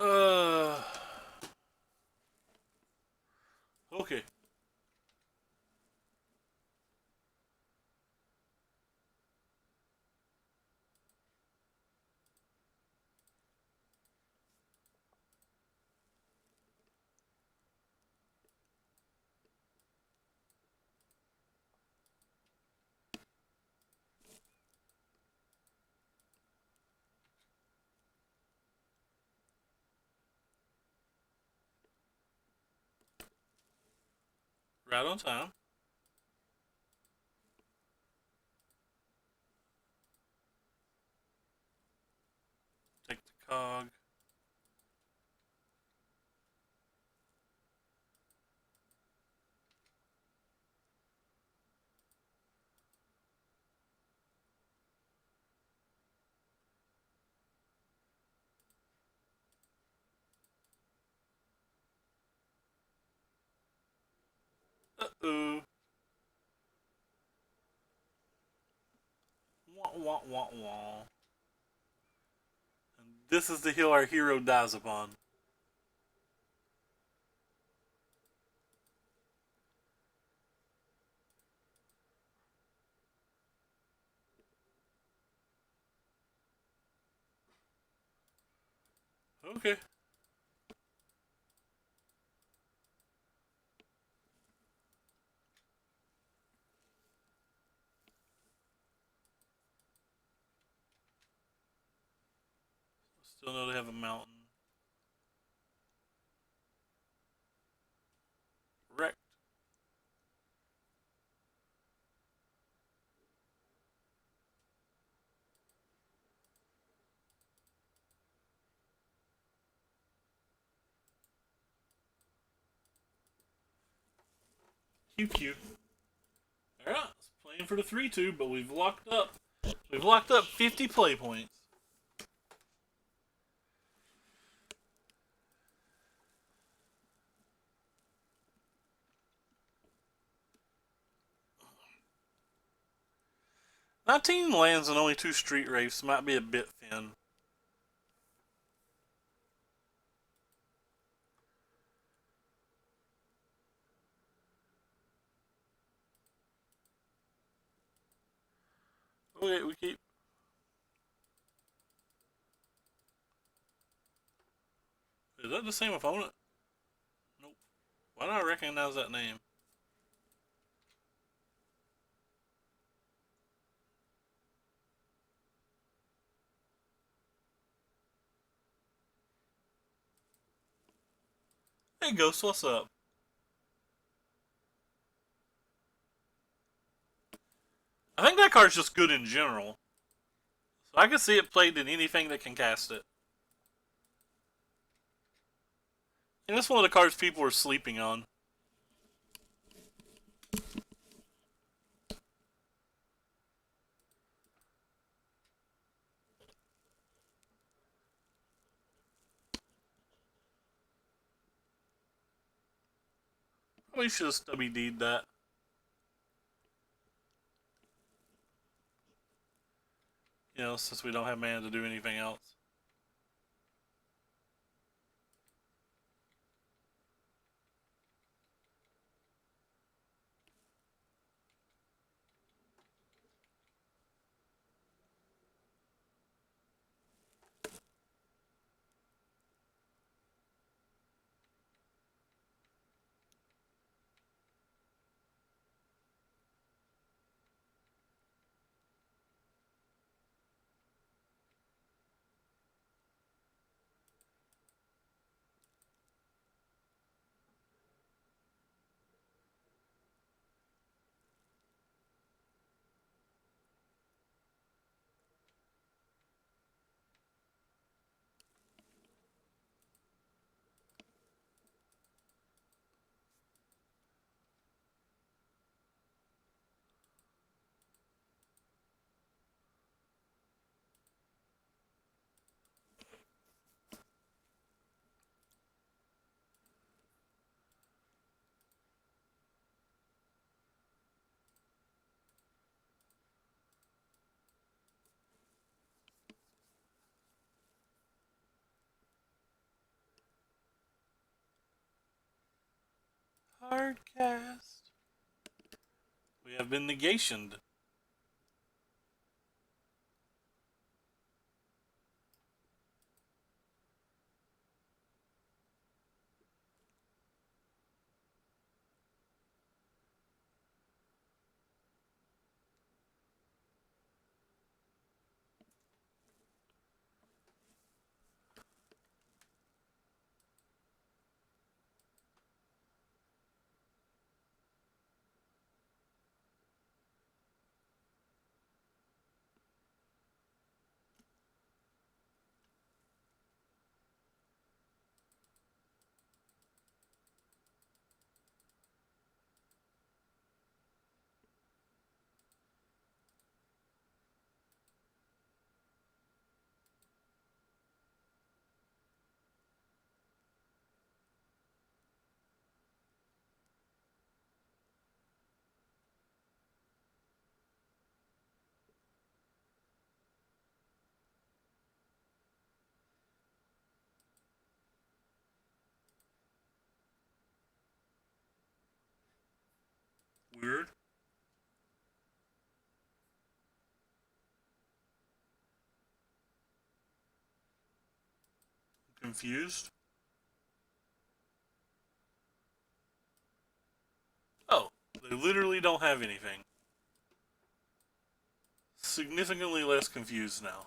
Uh. Okay. Right on time. Take the cog. Uh Wah wah wah. And this is the hill our hero dies upon. Okay. Still know they have a mountain. Wrecked. QQ. Alright, playing for the 3-2, but we've locked up. We've locked up 50 play points. "19 lands and only 2 street wraiths might be a bit thin." Okay, we keep. Is that the same opponent? Nope. Why do I recognize that name? Hey, Ghost, what's up? I think that card's just good in general. So I can see it played in anything that can cast it. And it's one of the cards people are sleeping on. We should have stubby D'd that. You know, since we don't have mana to do anything else. Hard cast. We have been negationed. confused. Oh, they literally don't have anything. Significantly less confused now.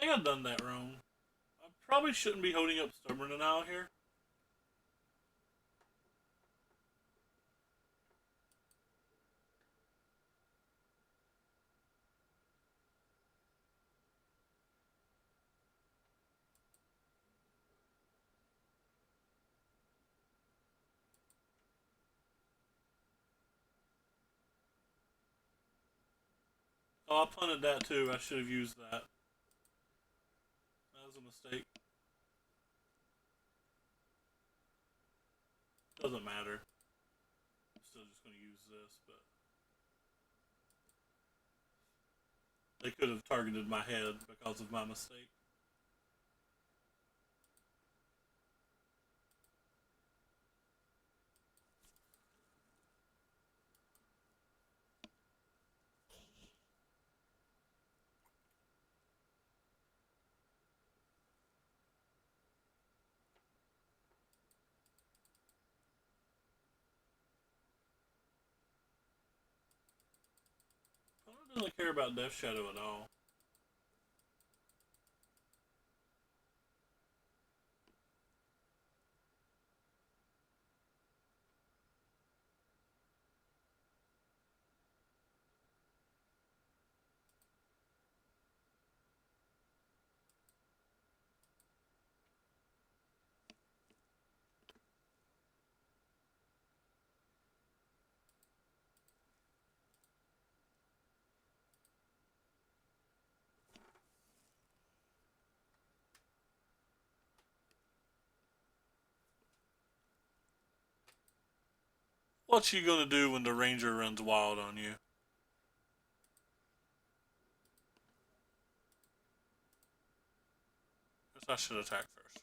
I think I've done that wrong. I probably shouldn't be holding up stubborn now here. Oh, I punted that too. I should have used that. That was a mistake. Doesn't matter. I'm still just going to use this, but they could have targeted my head because of my mistake. I don't really care about Death Shadow at all. What you gonna do when the ranger runs wild on you? Guess I should attack first.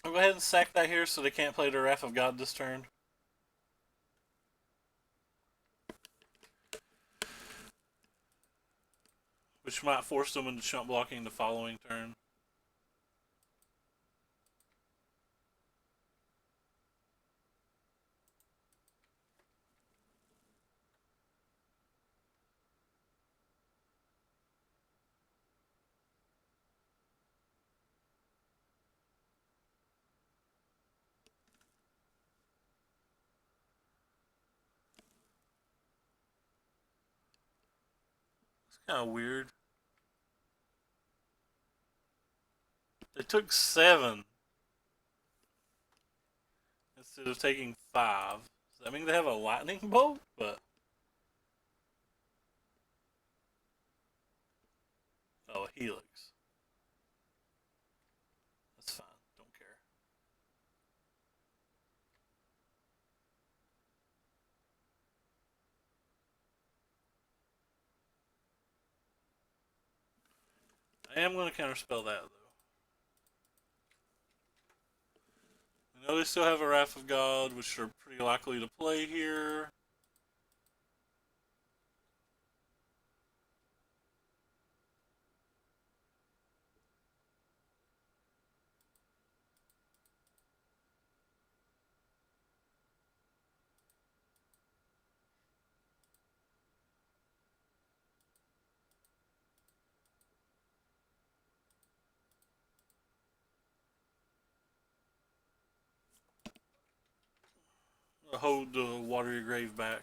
I'll go ahead and sack that here so they can't play the Wrath of God this turn. Which might force them into chump blocking the following turn. It's kind of weird. They took 7 instead of taking 5. Does that mean they have a lightning bolt? But oh, a helix. That's fine. Don't care. I am going to counterspell that though. We know they still have a Wrath of God, which are pretty likely to play here. I'll hold the Water Your Grave back.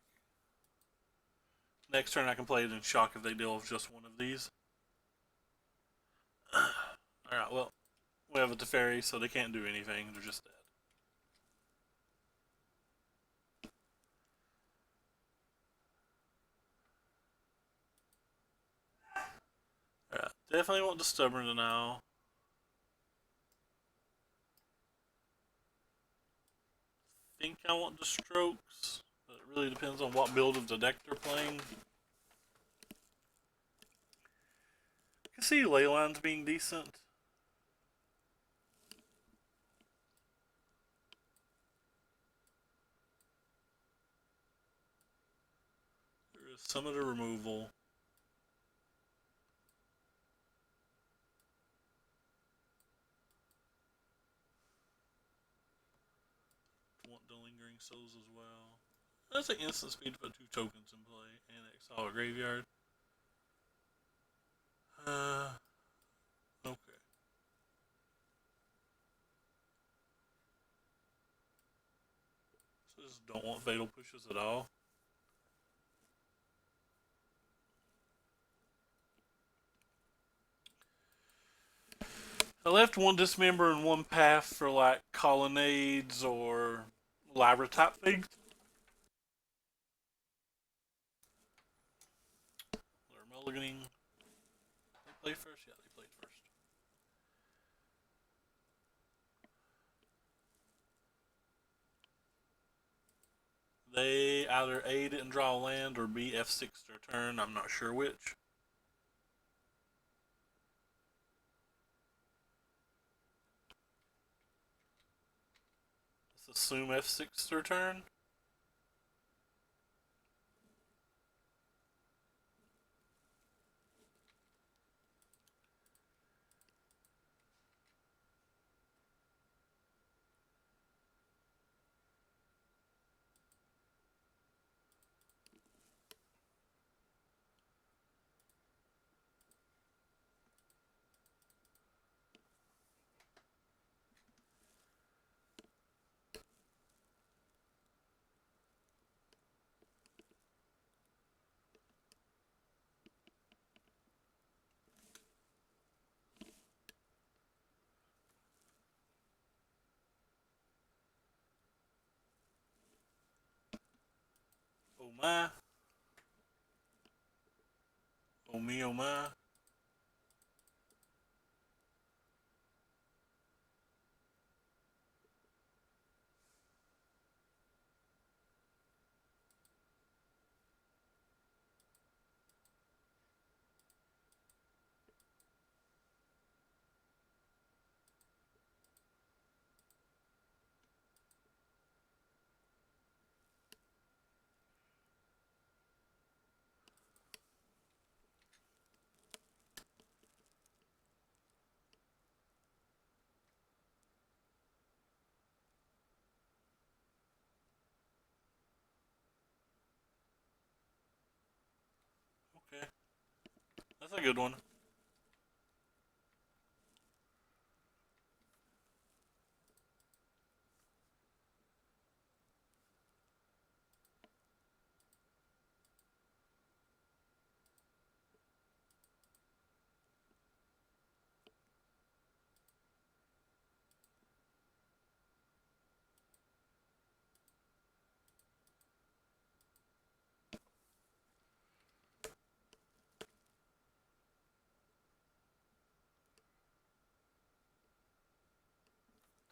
Next turn I can play it in shock if they deal with just one of these. Alright, well, we have a Teferi, so they can't do anything. They're just dead. Alright, definitely want the Stubborn Denial. Think I want the Strokes, but it really depends on what build of the deck they're playing. I can see Leylines being decent. There is Summoner Removal. Want the Lingering Souls as well. That's an instant speed to put 2 tokens in play and exile a graveyard. Okay. So just don't want Fatal Pushes at all. I left 1 Dismember and 1 Path for like Colonnades or Lyra type things. They're mulliganing. They play first? Yeah, they played first. They either A didn't draw a land or B F6 their turn. I'm not sure which. Let's assume F6 their turn. Oh my. Oh me, oh my. a good one.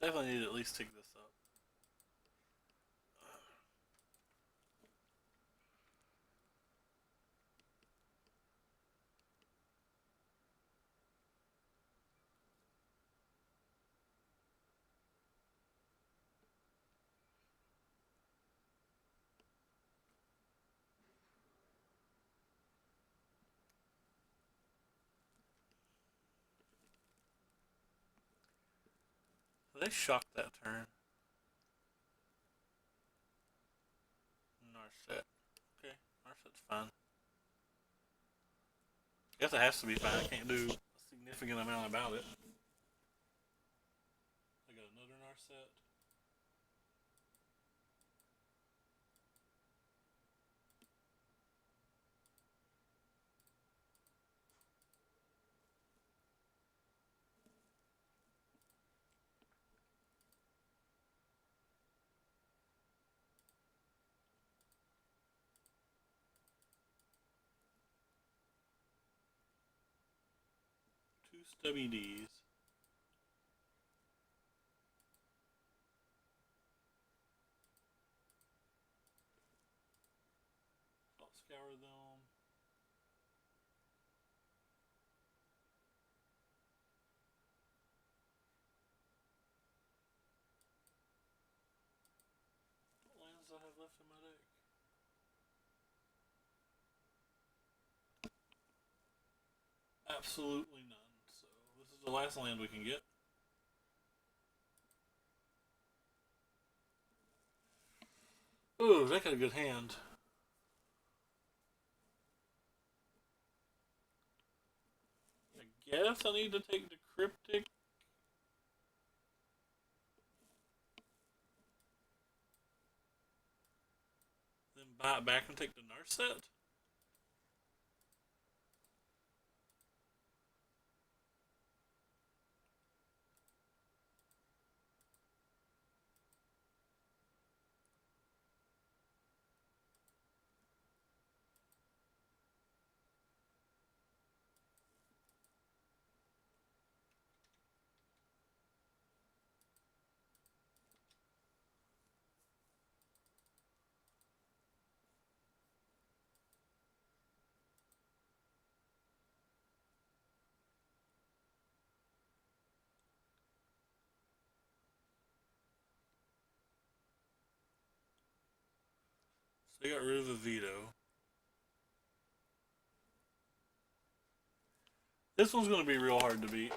Definitely need to at least take this up. They shocked that turn. Narset. Okay, Narset's fine. I guess it has to be fine. I can't do a significant amount about it. I got another Narset. Two stubby D's. I'll scour them. What lands do I have left in my deck? Absolutely none. So this is the last land we can get. Ooh, that got a good hand. I guess I need to take the Cryptic. Then buy it back and take the Narset. So they got rid of the veto. This one's going to be real hard to beat.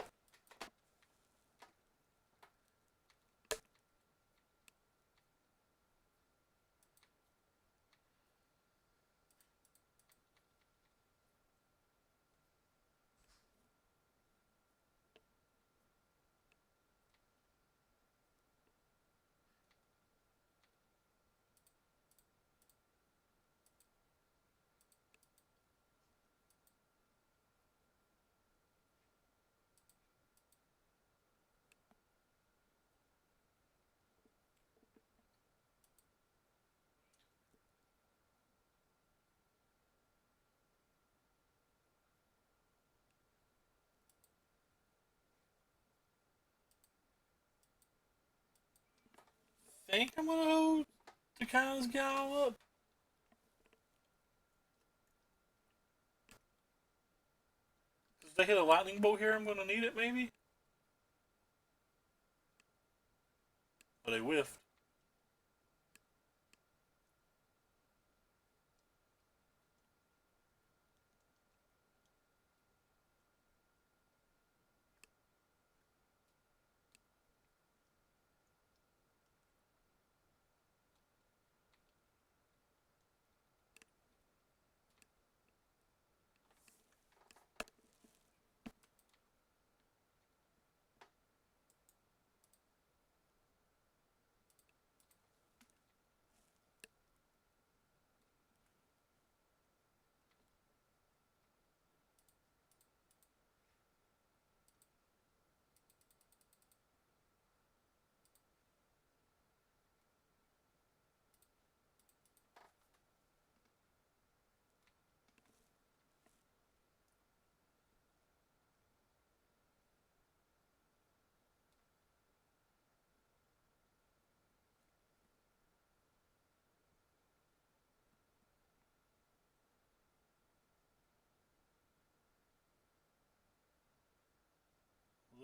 Think I'm going to hold the Kyle's Gal up. If they hit a lightning bolt here, I'm going to need it maybe. But they whiffed.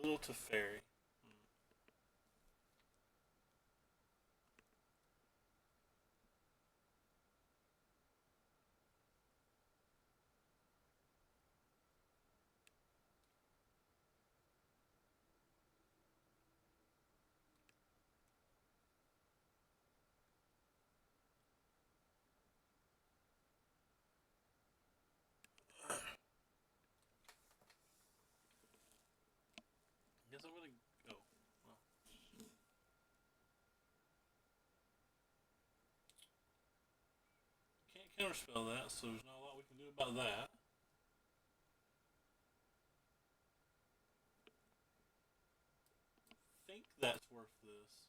Little Teferi. Guess I'm gonna go. Well, can't counterspell that, so there's not a lot we can do about that. Think that's worth this.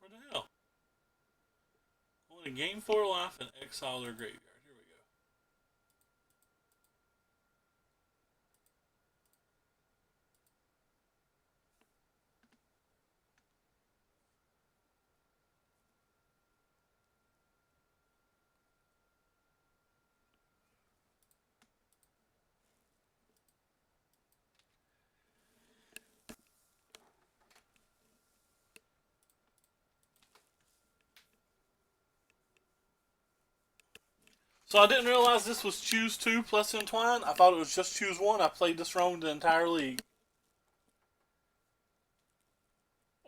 Where the hell? I want to gain 4 life and exile their graveyard. Here we go. So I didn't realize this was choose 2 plus entwine. I thought it was just choose 1. I played this wrong the entire league.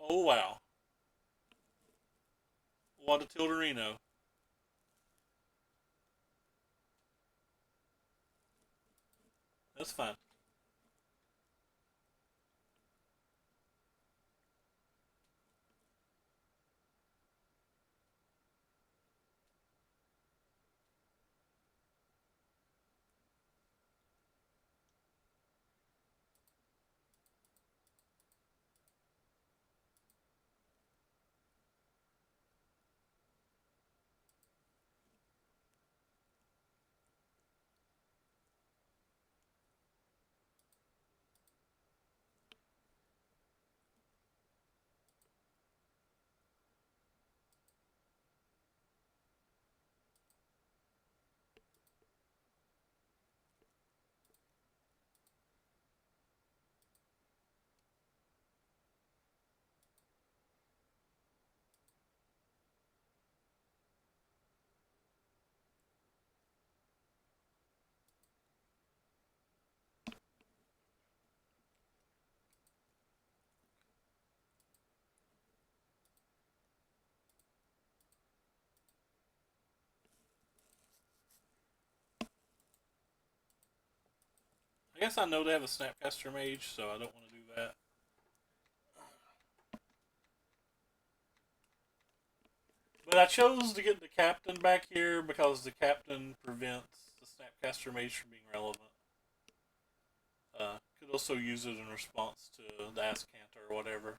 Oh wow. What a Tilderino. That's fine. I guess I know they have a Snapcaster Mage, so I don't want to do that. But I chose to get the Captain back here because the Captain prevents the Snapcaster Mage from being relevant. Could also use it in response to the Ascanta or whatever.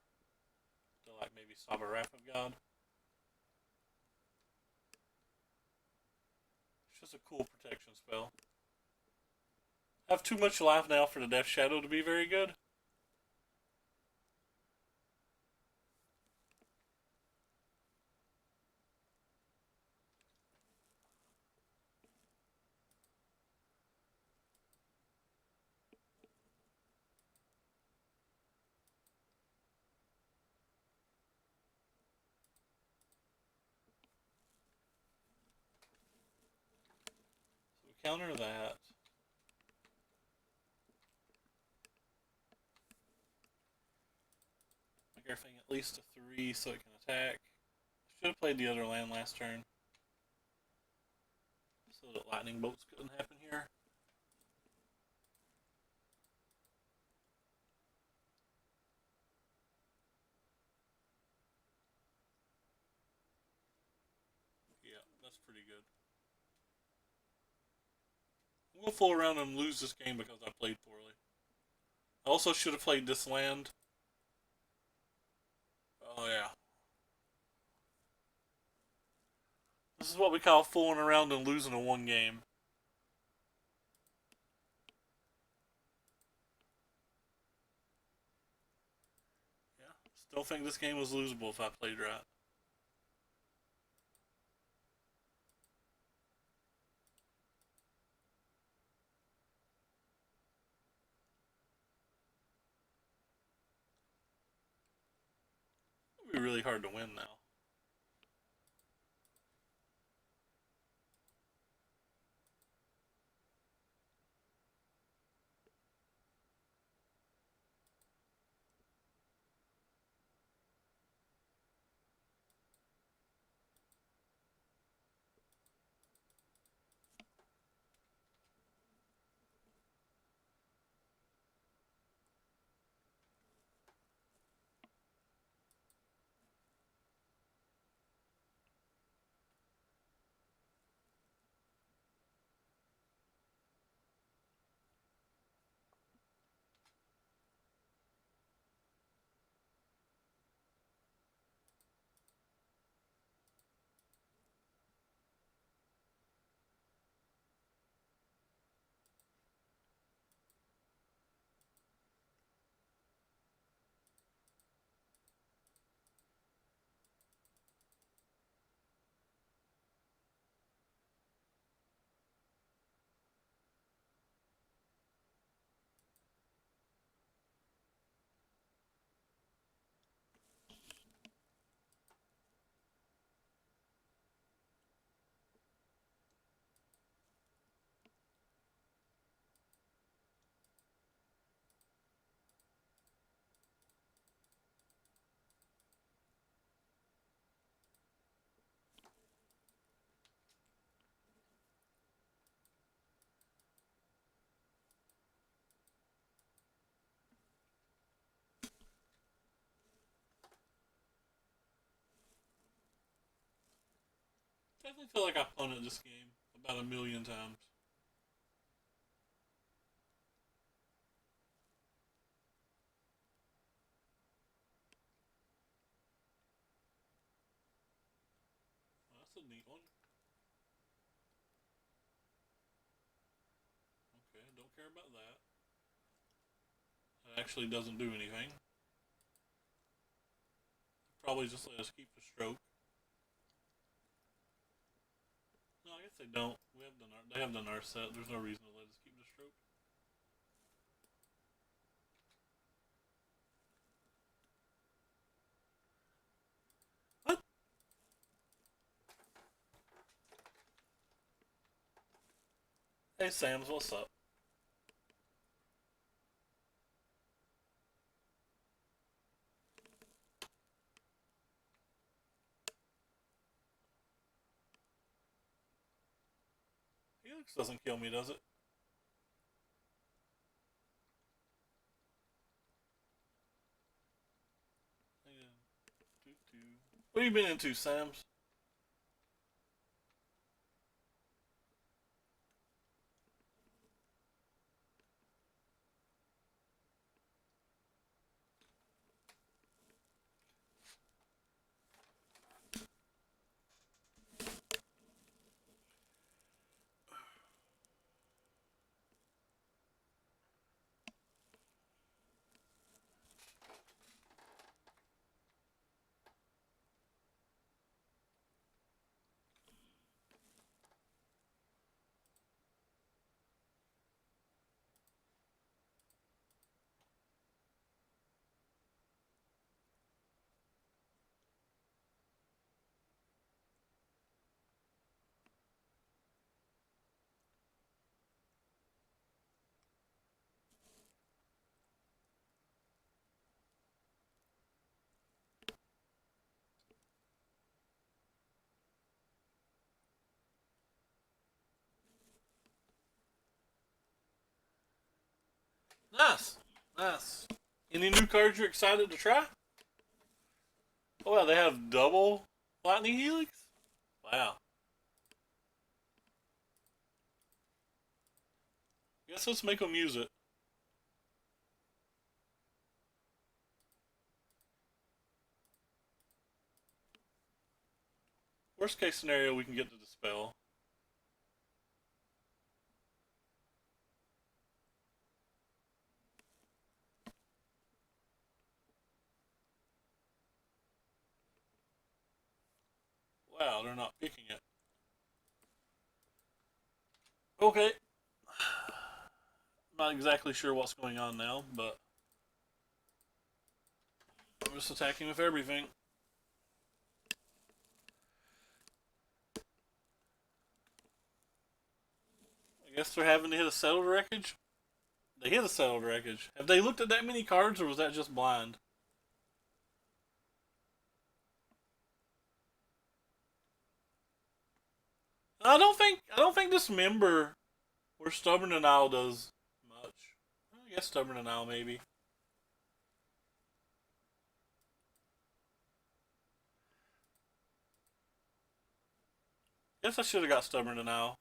To like maybe stop a Wrath of God. It's just a cool protection spell. I have too much life now for the Death Shadow to be very good. counter that. Make everything at least a 3 so it can attack. Should have played the other land last turn. So that lightning bolts couldn't happen here. Yeah, that's pretty good. We'll fool around and lose this game because I played poorly. I also should have played this land. Oh yeah. This is what we call fooling around and losing a one game. Yeah. Still think this game was losable if I played right. It'll be really hard to win now. Definitely feel like I've punted this game about a million times. Well, that's a neat one. Okay, don't care about that. That actually doesn't do anything. Probably just let us keep the stroke. No, I guess they don't. They have done our set. There's no reason to let us keep the stroke. What? Hey Sam's, what's up? Helix doesn't kill me, does it? What have you been into, Sam's? Nice. Nice. Any new cards you're excited to try? Oh, wow, they have double Lightning Helix? Wow. Guess let's make them use it. Worst case scenario, we can get to Dispel. Wow, they're not picking it. Okay. Not exactly sure what's going on now, but I'm just attacking with everything. I guess they're having to hit a settled wreckage. They hit a settled wreckage. Have they looked at that many cards, or was that just blind? I don't think this member or Stubborn Denial does much. I guess Stubborn Denial maybe. Guess I should have got Stubborn Denial.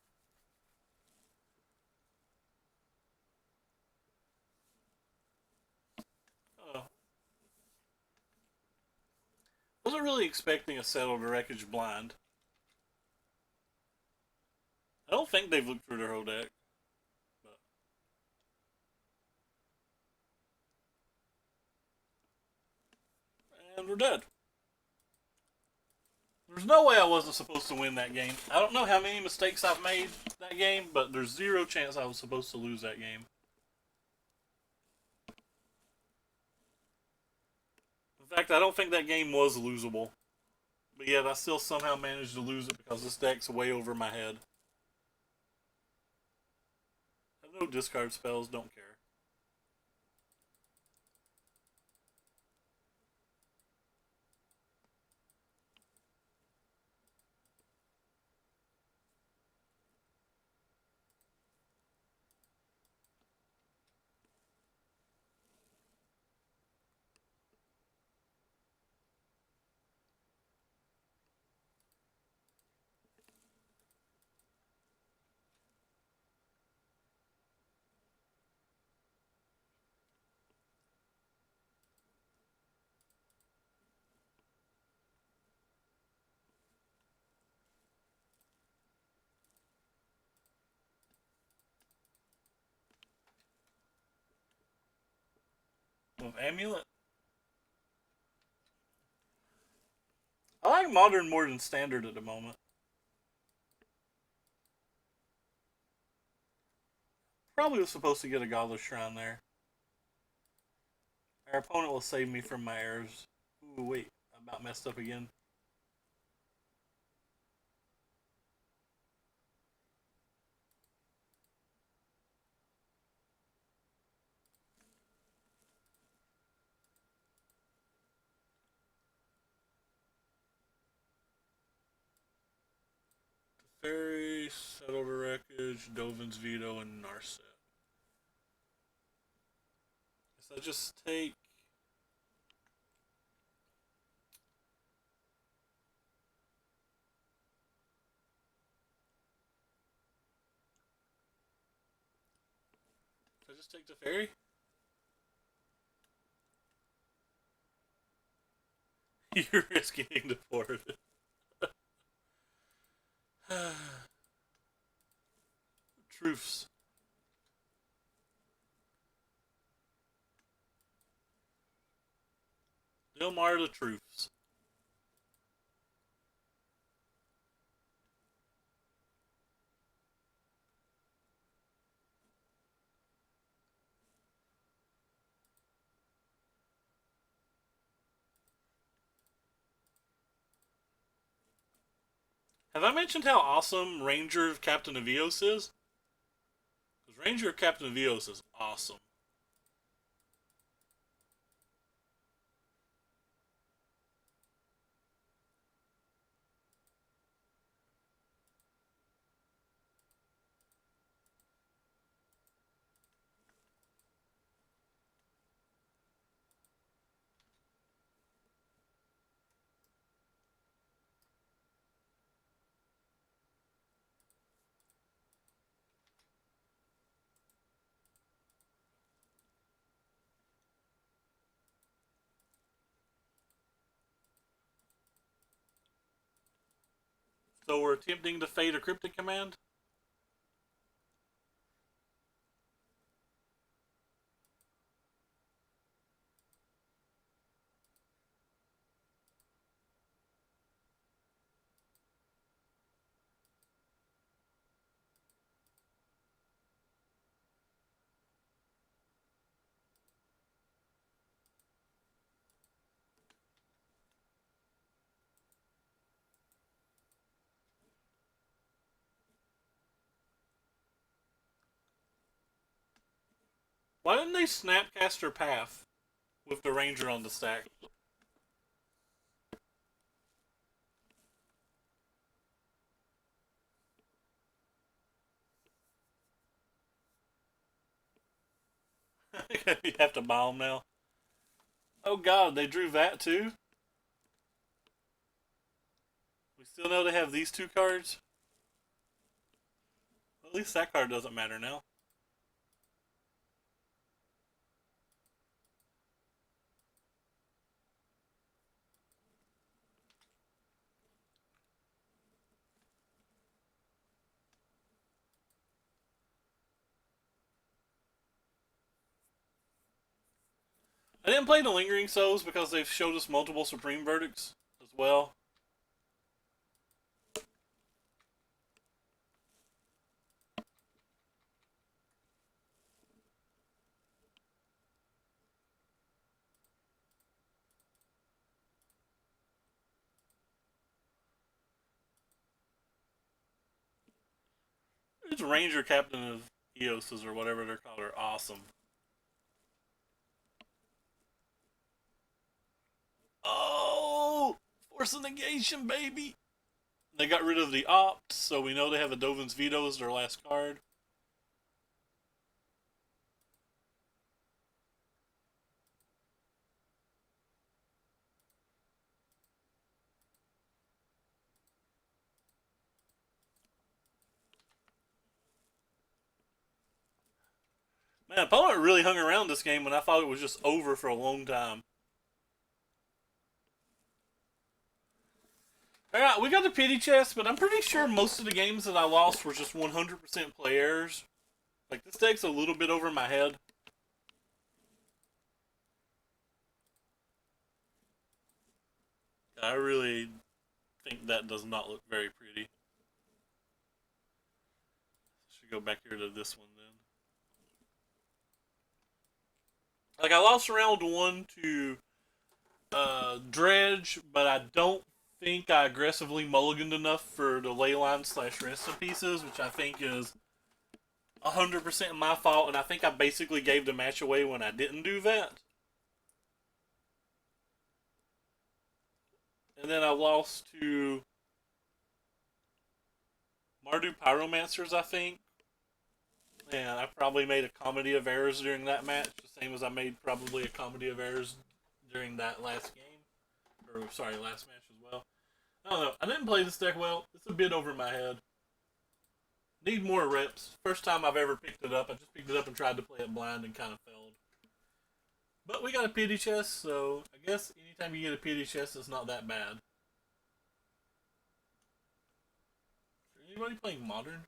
Oh, wasn't really expecting a settled wreckage blind. I don't think they've looked through their whole deck. But, and we're dead. There's no way I wasn't supposed to win that game. I don't know how many mistakes I've made that game, but there's zero chance I was supposed to lose that game. In fact, I don't think that game was losable. But yet I still somehow managed to lose it because this deck's way over my head. I have no discard spells, don't care. With Amulet, I like Modern more than Standard at the moment. Probably was supposed to get a Godless Shrine there. Our opponent will save me from my errors. Ooh, wait, I about messed up again. Fairy, Settled Wreckage, Dovin's Veto, and Narset. Guess I just take. I just take the Fairy? You're risking the board. Truths. Dilmar the Truths. Have I mentioned how awesome Ranger of Captain Avios is? Because Ranger of Captain Avios is awesome. So we're attempting to fade a cryptic command. Why didn't they Snapcaster Path with the Ranger on the stack? You have to buy them now. Oh god, they drew that too? We still know they have these two cards? Well, at least that card doesn't matter now. I didn't play the Lingering Souls because they've showed us multiple Supreme Verdicts as well. These Ranger Captain of Eoses or whatever they're called are awesome. Oh! Force of Negation, baby! They got rid of the Opt, so we know they have a Dovin's Veto as their last card. Man, opponent really hung around this game when I thought it was just over for a long time. Alright, we got the pity chest, but I'm pretty sure most of the games that I lost were just 100% play errors. Like, this deck's a little bit over my head. I really think that does not look very pretty. Should go back here to this one then. Like, I lost round one to Dredge, but I don't think I aggressively mulliganed enough for the Leyline / Rest in Pieces, which I think is 100% my fault, and I think I basically gave the match away when I didn't do that. And then I lost to Mardu Pyromancers, I think. And I probably made a comedy of errors during that match, the same as I made probably a comedy of errors during that last game. Or, sorry, last match as well. I don't know. I didn't play this deck well. It's a bit over my head. Need more reps. First time I've ever picked it up. I just picked it up and tried to play it blind and kind of failed. But we got a pity chest, so I guess anytime you get a pity chest, it's not that bad. Is anybody playing Modern?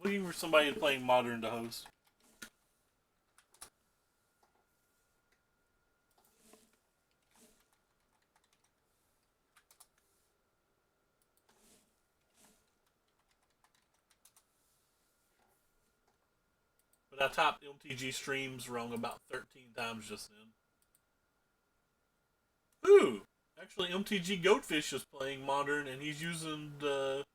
Looking for somebody playing Modern to host. But I topped MTG streams wrong about 13 times just then. Ooh! Actually, MTG Goatfish is playing Modern, and he's using the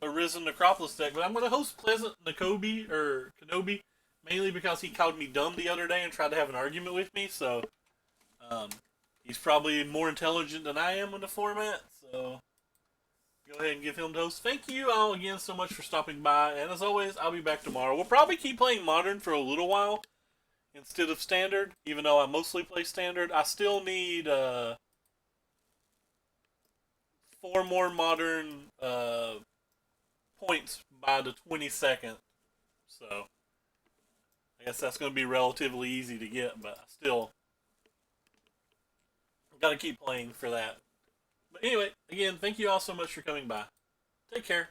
Arisen Necropolis deck. But I'm going to host Pleasant Nakobi, or Kenobi, mainly because he called me dumb the other day and tried to have an argument with me, so he's probably more intelligent than I am in the format, so go ahead and give him the host. Thank you all again so much for stopping by, and as always, I'll be back tomorrow. We'll probably keep playing Modern for a little while instead of Standard, even though I mostly play Standard. I still need 4 more Modern points by the 22nd, so I guess that's going to be relatively easy to get, but still, Got to keep playing for that. But anyway, again, thank you all so much for coming by. Take care.